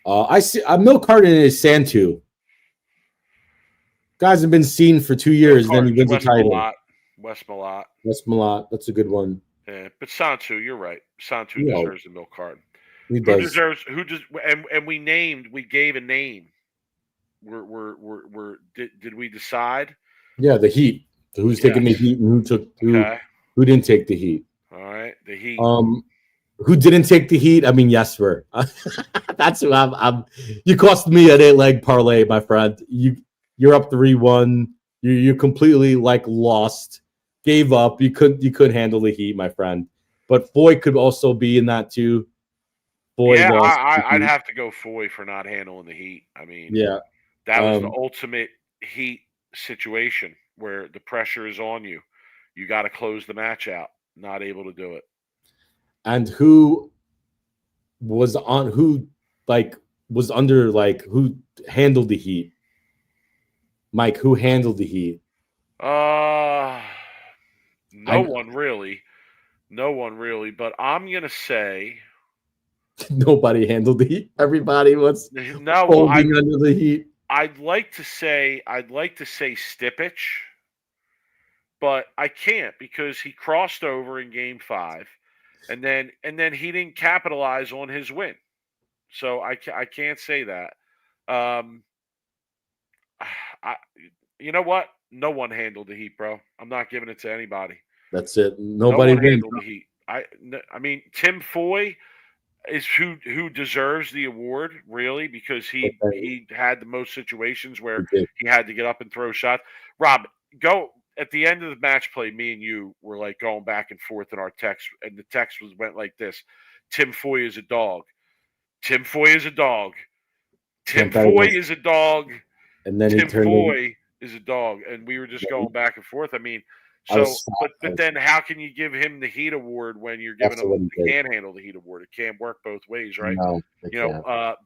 I see Milk Carton is Santu. Guys have been seen for 2 years, then he wins a title. West Malott. West Malott. That's a good one. Yeah, but Santu, you're right. Santu deserves the Milk Carton. He does. And we gave a name. Did we decide? Yeah, the Heat. Who's taking the Heat and who didn't take the Heat? All right, the Heat. Who didn't take the Heat? I mean, Jesper. That's who I'm. You cost me an 8-leg parlay, my friend. You're up 3-1. You're completely lost. Gave up. You couldn't handle the Heat, my friend. But Foy could also be in that too. I'd have to go Foy for not handling the Heat. I mean, that was the ultimate Heat situation where the pressure is on you. You got to close the match out. Not able to do it. And who handled the Heat? Mike, who handled the Heat? No one really. But I'm gonna say nobody handled the Heat. Everybody was holding under the Heat. I'd like to say Stipich, but I can't because he crossed over in Game 5, and then he didn't capitalize on his win. So I can't say that. You know what? No one handled the Heat, bro. I'm not giving it to anybody. That's it. Nobody handled the Heat. I mean, Tim Foy is who deserves the award, really, because he had the most situations where he had to get up and throw shots. Rob, go at the end of the match play. Me and you were going back and forth in our text, and the text went like this: Tim Foy is a dog. Tim Foy is a dog. Tim Foy is a dog. And then Tim Foy is a dog, and we were just going back and forth. I mean, but then how can you give him the Heat award when you're giving him the can't handle the Heat award? It can't work both ways, right? No,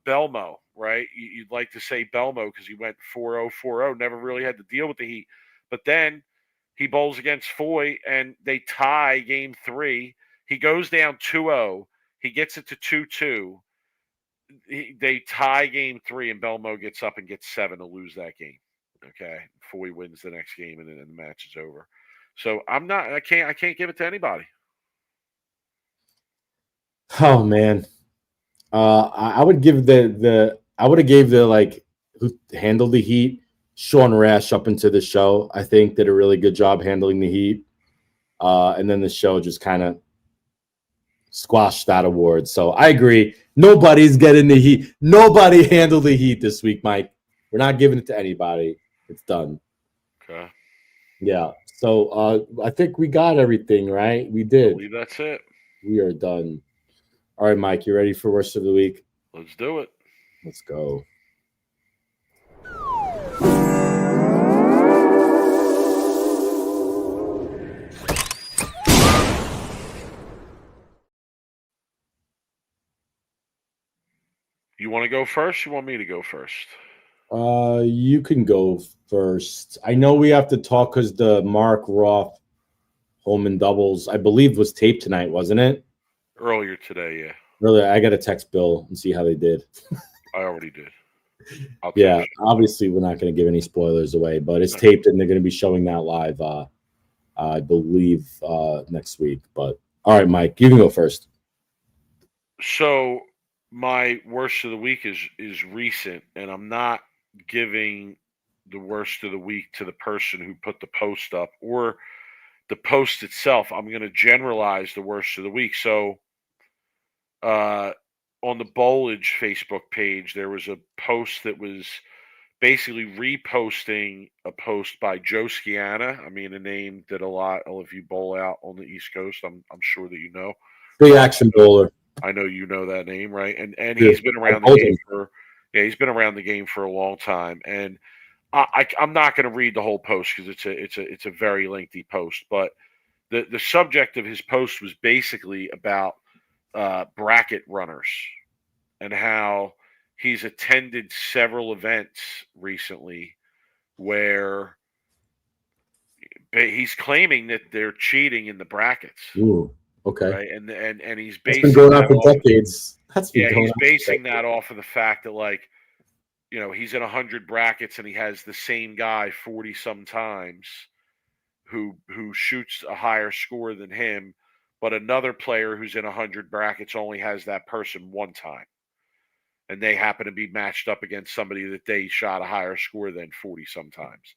Belmo, right? You'd like to say Belmo because he went 4-0, never really had to deal with the Heat, but then he bowls against Foy and they tie Game 3. He goes down 2-0. He gets it to 2-2. They tie Game 3, and Belmo gets up and gets 7 to lose that game. Okay, Foy wins the next game, and then the match is over. So I can't give it to anybody. Oh man, I would give I would have gave the who handled the Heat, Sean Rash up into the show. I think did a really good job handling the Heat, and then the show just kind of squashed that award. So I agree. Nobody's getting the Heat. Nobody handled the Heat this week, Mike. We're not giving it to anybody. It's done. Okay. Yeah. So I think we got everything, right? We did. I believe that's it. We are done. All right, Mike, you ready for worst of the week? Let's do it. Let's go. You want to go first? You want me to go first? You can go first. I know we have to talk because the Mark Roth Holman doubles, I believe, was taped tonight, wasn't it? Earlier today, yeah. Earlier, I got to text Bill and see how they did. I already did. Yeah, obviously we're not going to give any spoilers away, but it's taped and they're going to be showing that live, I believe, next week. But all right, Mike, you can go first. So my worst of the week is recent, and I'm not giving the worst of the week to the person who put the post up or the post itself. I'm going to generalize the worst of the week. So on the Bowlage Facebook page, there was a post that was basically reposting a post by Joe Scianna. I mean, a name that a lot of you bowl out on the East Coast. I'm sure that you know. Big action bowler. I know you know that name, right? And he's been around the game Yeah, he's been around the game for a long time, and I'm not going to read the whole post because it's a very lengthy post. But the subject of his post was basically about bracket runners and how he's attended several events recently where he's claiming that they're cheating in the brackets, Ooh, okay. right? And he's That's been basing going on that for off. decades. That's been Yeah, going he's on. basing that off of the fact that, like, he's in 100 brackets and he has the same guy 40 some times who shoots a higher score than him, but another player who's in 100 brackets only has that person one time, and they happen to be matched up against somebody that they shot a higher score than 40 sometimes.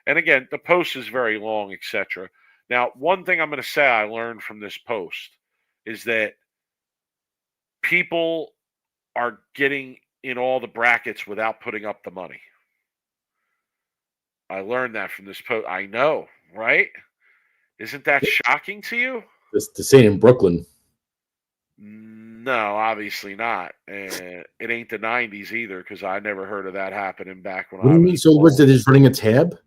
And again, the post is very long, etc. Now, one thing I'm going to say I learned from this post is that people are getting in all the brackets without putting up the money. I learned that from this post. I know, right? Isn't that shocking to you? This ain't in Brooklyn. No, obviously not. And it ain't the 90s either, because I never heard of that happening back when What do I you was mean? So was it just running a tab?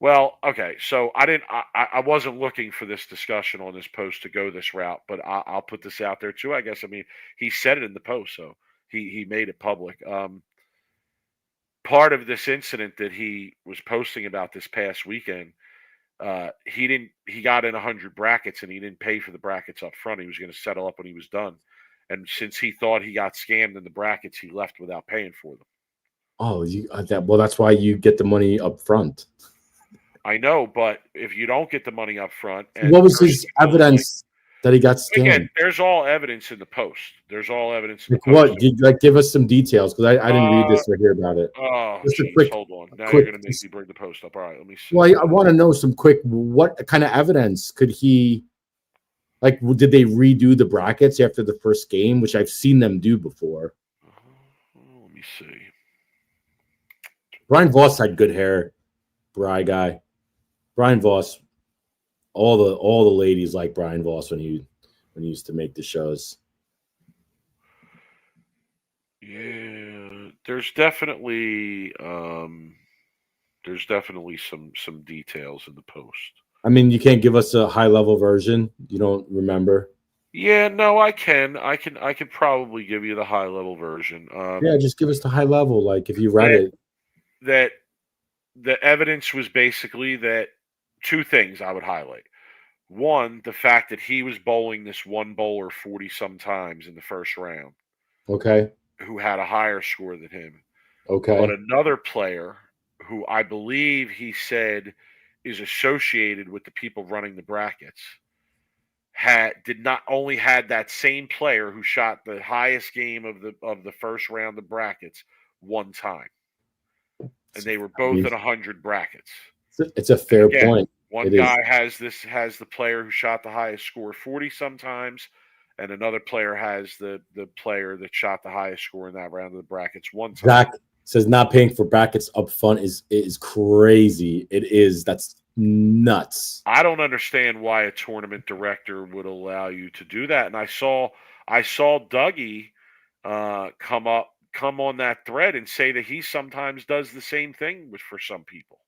Well, okay. So I wasn't looking for this discussion on this post to go this route, but I'll put this out there too, I guess. I mean, he said it in the post, so he made it public. Part of this incident that he was posting about this past weekend, he got in 100 brackets and he didn't pay for the brackets up front. He was going to settle up when he was done. And since he thought he got scammed in the brackets, he left without paying for them. Oh, that's why you get the money up front. I know, but if you don't get the money up front, and what was his evidence that he got scammed? Again, there's all evidence in the post. There's all evidence in the post. What? Give us some details, because I didn't read this or hear about it. Oh, just geez, a quick, hold on. Now you're going to make me bring the post up. All right, let me see. Well, I want to know some quick. What kind of evidence could he? Like, did they redo the brackets after the first game, which I've seen them do before? Let me see. Brian Voss had good hair, Bry guy. Brian Voss, all the ladies like Brian Voss when he used to make the shows. Yeah, there's definitely some details in the post. I mean, you can't give us a high level version. You don't remember? Yeah, no, I can probably give you the high level version. Yeah, just give us the high level, like if you read it. That the evidence was basically that two things I would highlight. One, the fact that he was bowling this one bowler 40 some times in the first round. Okay. Who had a higher score than him. Okay. But another player who I believe he said is associated with the people running the brackets did not only had that same player who shot the highest game of the first round of brackets one time. And they were both in 100 brackets. It's a fair point. One guy has the player who shot the highest score 40 sometimes, and another player has the player that shot the highest score in that round of the brackets one time. Zach says not paying for brackets up front is crazy. It is. That's nuts. I don't understand why a tournament director would allow you to do that. And I saw Dougie come on that thread and say that he sometimes does the same thing for some people.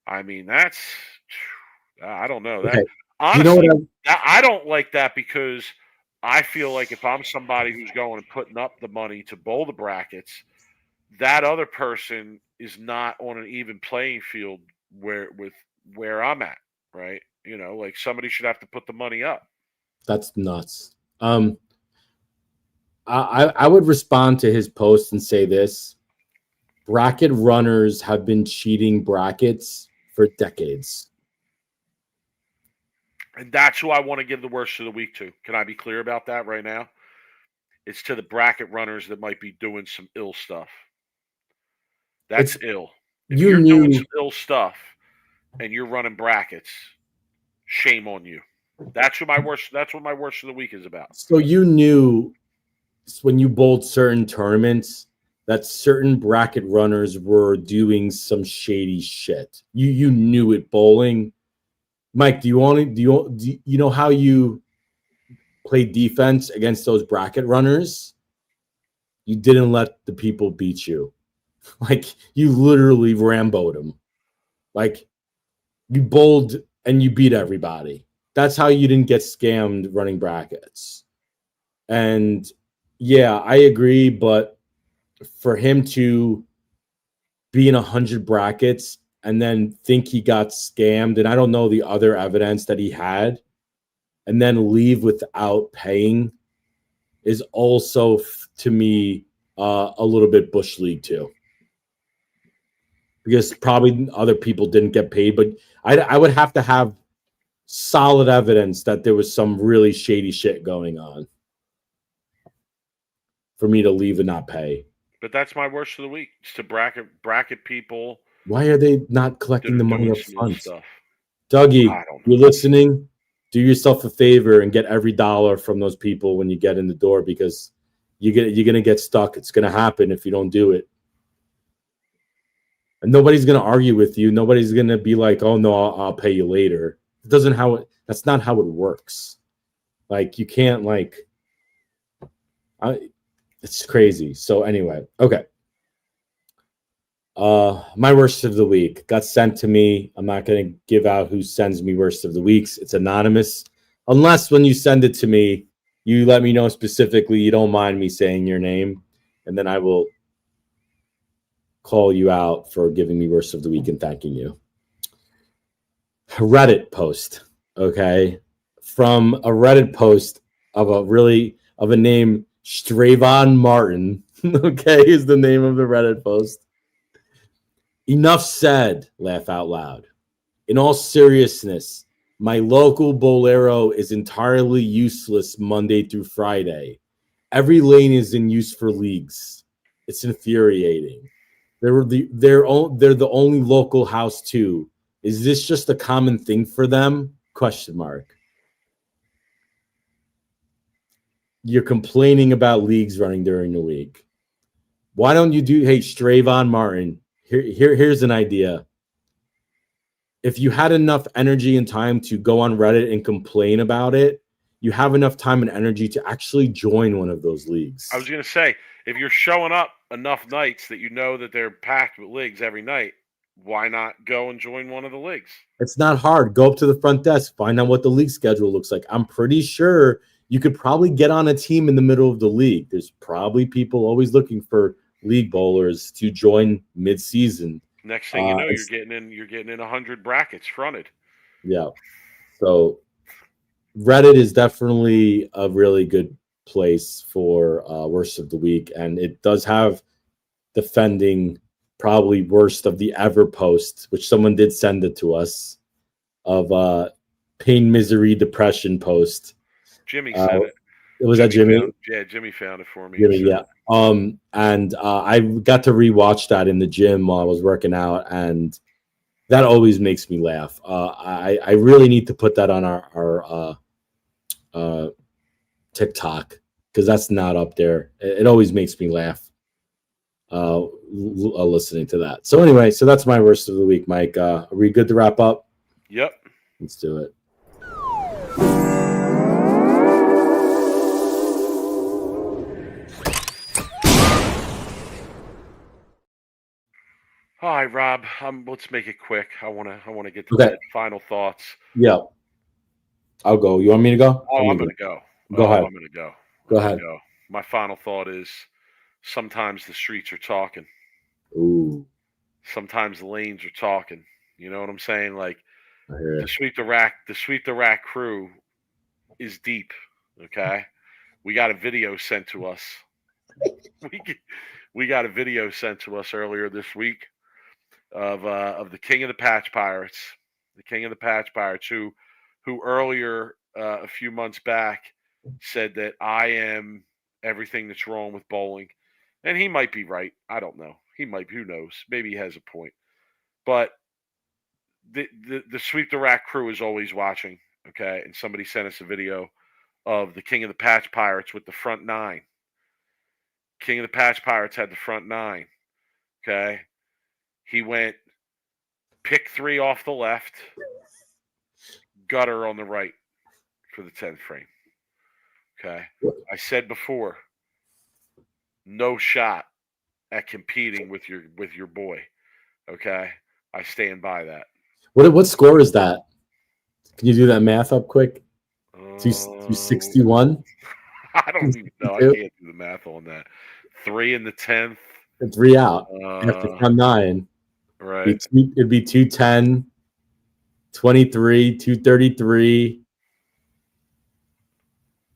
I mean, that's I don't know. Okay. That honestly, I don't like that, because I feel like if I'm somebody who's going and putting up the money to bowl the brackets, that other person is not on an even playing field where I'm at, right? Like somebody should have to put the money up. That's nuts. I would respond to his post and say this: bracket runners have been cheating brackets for decades. And that's who I want to give the worst of the week to. Can I be clear about that right now? It's to the bracket runners that might be doing some ill stuff. That's ill. If you're doing some ill stuff and you're running brackets, shame on you. That's what my worst of the week is about. So you knew when you bowled certain tournaments that certain bracket runners were doing some shady shit. You knew it bowling. Mike, do you know how you play defense against those bracket runners? you didn't let the people beat you. Like, you literally Rambo'd them. Like, you bowled and you beat everybody. That's how you didn't get scammed running brackets. And yeah, I agree, but for him to be in 100 brackets and then think he got scammed, and I don't know the other evidence that he had, and then leave without paying is also, to me, a little bit Bush League too. Because probably other people didn't get paid, but I would have to have solid evidence that there was some really shady shit going on for me to leave and not pay. But that's my worst of the week. It's to bracket people. Why are they not collecting the money doing up smooth front? stuff. Dougie, I don't know. you're listening? Do yourself a favor and get every dollar from those people when you get in the door, because you're gonna get stuck. It's gonna happen if you don't do it. And nobody's gonna argue with you. Nobody's gonna be like, "Oh no, I'll pay you later." That's not how it works. Like, you can't it's crazy. So anyway, okay. My worst of the week got sent to me. I'm not going to give out who sends me worst of the weeks. It's anonymous. Unless when you send it to me, you let me know specifically you don't mind me saying your name, and then I will call you out for giving me worst of the week and thanking you. Reddit post, okay? From a Reddit post of a name, Stravon Martin, okay, is the name of the Reddit post. Enough said, laugh out loud. In all seriousness, my local Bolero is entirely useless Monday through Friday. Every lane is in use for leagues. It's infuriating. They're the only local house too. Is this just a common thing for them? Question mark. You're complaining about leagues running during the week. Why don't you do, hey, Stravon Martin, here's an idea. If you had enough energy and time to go on Reddit and complain about it, you have enough time and energy to actually join one of those leagues. I was going to say, if you're showing up enough nights that you know that they're packed with leagues every night, why not go and join one of the leagues? It's not hard. Go up to the front desk, find out what the league schedule looks like. I'm pretty sure you could probably get on a team in the middle of the league. There's probably people always looking for league bowlers to join mid-season. Next thing you know, you're getting in 100 brackets fronted. Yeah. So Reddit is definitely a really good place for worst of the week, and it does have defending probably worst of the ever post, which someone did send it to us, of pain, misery, depression post. Jimmy sent it. Was that Jimmy? Jimmy found it for me. Jimmy, yeah. And I got to rewatch that in the gym while I was working out, and that always makes me laugh. I really need to put that on our TikTok, because that's not up there. It always makes me laugh listening to that. So anyway, so that's my worst of the week, Mike. Are we good to wrap up? Yep. Let's do it. All right, Rob. Let's make it quick. I want to get to Okay. the final thoughts. Yeah. I'll go. You want me to go? Oh, I'm going to go. Go ahead. I'm going to go. Go ahead. My final thought is sometimes the streets are talking. Ooh. Sometimes the lanes are talking. You know what I'm saying? Like, the sweep the rack crew is deep. Okay. We got a video sent to us. We got a video sent to us earlier this week of the King of the Patch Pirates, who earlier a few months back said that I am everything that's wrong with bowling, and he might be right. I don't know. He might. Who knows? Maybe he has a point. But the sweep the rack crew is always watching. Okay, and somebody sent us a video of the King of the Patch Pirates with the front nine. King of the Patch Pirates had the front nine. Okay. He went pick 3 off the left, gutter on the right for the 10th frame. Okay. I said before, no shot at competing with your boy. Okay, I stand by that. What score is that? Can you do that math up quick? Uh, 261? I don't even know. I 262? can't do the math on that. 3 in the 10th. And 3 out. After Uh, round 9. right. It'd be 210, 23, 233,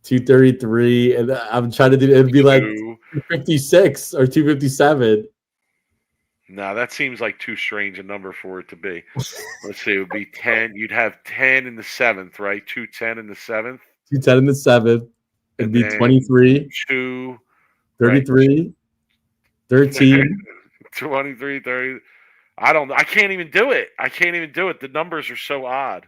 233. And I'm trying to do it'd be like 256 or 257. Now that seems like too strange a number for it to be. Let's see, it would be 10. You'd have 10 in the 7th, right? 210 in the 7th. 210 in the 7th. It'd And be then 23, 2, right? 33, 13. 23, 30. I can't even do it. I can't even do it. The numbers are so odd.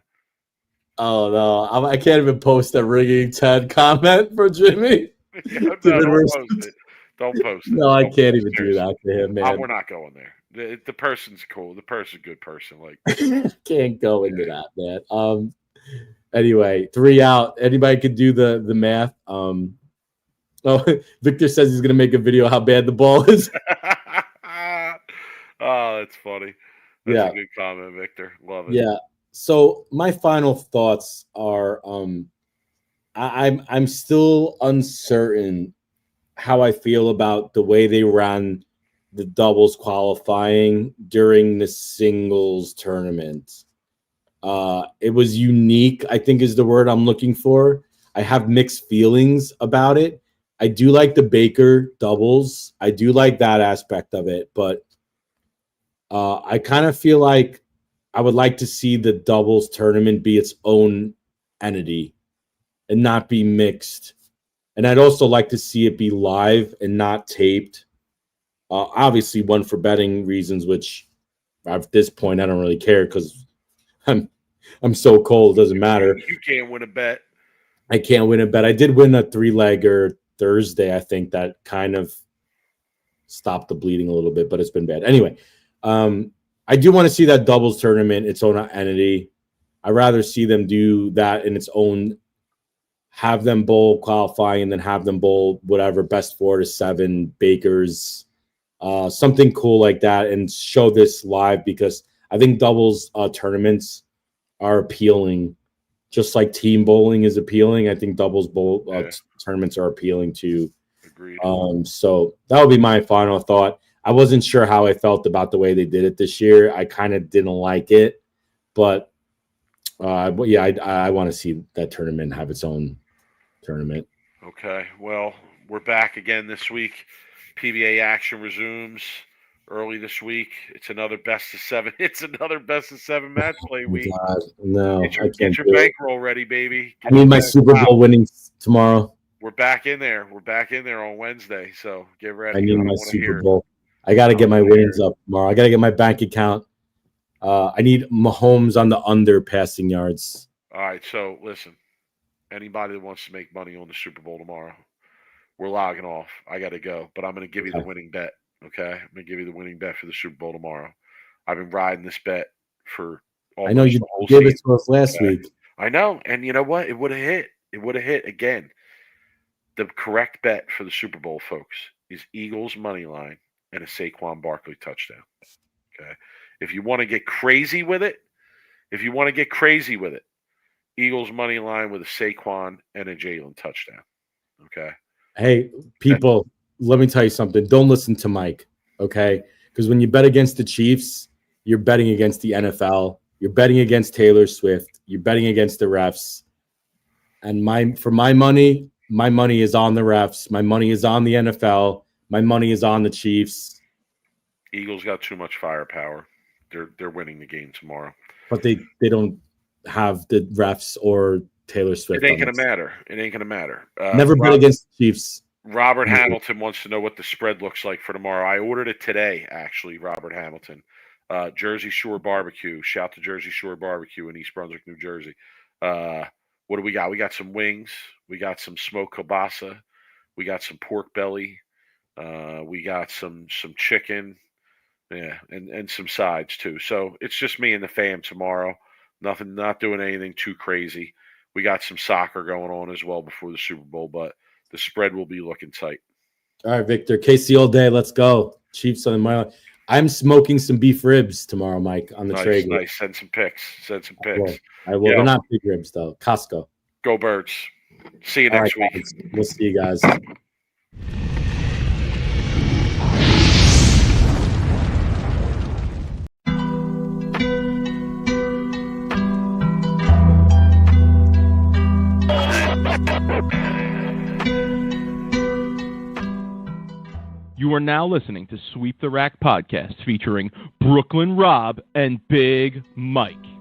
Oh no, I can't even post a ringing 10 comment for Jimmy. No, don't post it. Don't post it. No, I Don't can't post even it. do that to him, man. We're not going there. The person's cool. The person's a good person. Like, Can't go into that, man. Anyway, 3 out. Anybody could do the math. Oh, Victor says he's gonna make a video how bad the ball is. oh, that's funny. That's a good comment, Victor. Love it. Yeah. So my final thoughts are I'm still uncertain how I feel about the way they ran the doubles qualifying during the singles tournament. It was unique, I think is the word I'm looking for. I have mixed feelings about it. I do like the Baker doubles. I do like that aspect of it, but I kind of feel like I would like to see the doubles tournament be its own entity and not be mixed. And I'd also like to see it be live and not taped. Obviously, one for betting reasons, which at this point I don't really care because I'm so cold. It doesn't matter. You can't win a bet. I can't win a bet. I did win a 3-legger Thursday. I think that kind of stopped the bleeding a little bit, but it's been bad. Anyway, I do want to see that doubles tournament, its own entity. I'd rather see them do that in its own, have them bowl qualifying and then have them bowl whatever, best 4 to 7 Bakers, something cool like that, and show this live because I think doubles tournaments are appealing. Just like team bowling is appealing, I think doubles bowl tournaments are appealing too. Agreed. So that would be my final thought. I wasn't sure how I felt about the way they did it this year. I kind of didn't like it, but yeah, I want to see that tournament have its own tournament. Okay, well, we're back again this week. PBA action resumes early this week. It's another best of 7. It's another best of 7 match play week. God, no, I can't. Get your bankroll ready, baby. I need my Super Bowl winnings tomorrow. We're back in there. We're back in there on Wednesday, so get ready. I need my Super Bowl. I got to get my winnings up tomorrow. I got to get my bank account. I need Mahomes on the under passing yards. All right, so listen. Anybody that wants to make money on the Super Bowl tomorrow, we're logging off. I got to go, but I'm going to give you the winning bet. Okay, I'm going to give you the winning bet for the Super Bowl tomorrow. I've been riding this bet for almost I know you the whole gave season. it to us last week. I know, and you know what? It would have hit. It would have hit again. The correct bet for the Super Bowl, folks, is Eagles money line and a Saquon Barkley touchdown. Okay, if you want to get crazy with it, Eagles money line with a Saquon and a Jalen touchdown. Okay. Hey, people, let me tell you something. Don't listen to Mike, okay? Because when you bet against the Chiefs, you're betting against the NFL. You're betting against Taylor Swift. You're betting against the refs. And for my money is on the refs. My money is on the NFL. My money is on the Chiefs. Eagles got too much firepower. They're winning the game tomorrow. But they don't have the refs or Taylor Swift. It ain't gonna matter. It ain't gonna matter. Never bet against the Chiefs. Robert Hamilton wants to know what the spread looks like for tomorrow. I ordered it today, actually. Robert Hamilton, Jersey Shore Barbecue. Shout to Jersey Shore Barbecue in East Brunswick, New Jersey. What do we got? We got some wings. We got some smoked kielbasa. We got some pork belly. We got some chicken. Yeah, and some sides too. So it's just me and the fam tomorrow. Not doing anything too crazy. We got some soccer going on as well before the Super Bowl, but the spread will be looking tight. All right, Victor. KC all day. Let's go. Chiefs on my. I'm smoking some beef ribs tomorrow, Mike, on the Traeger. Nice. Send some pics. I will. They're not big ribs though. Costco. Go Birds. See you next week. Guys. We'll see you guys. You are now listening to Sweep the Rack podcast featuring Brooklyn Rob and Big Mike.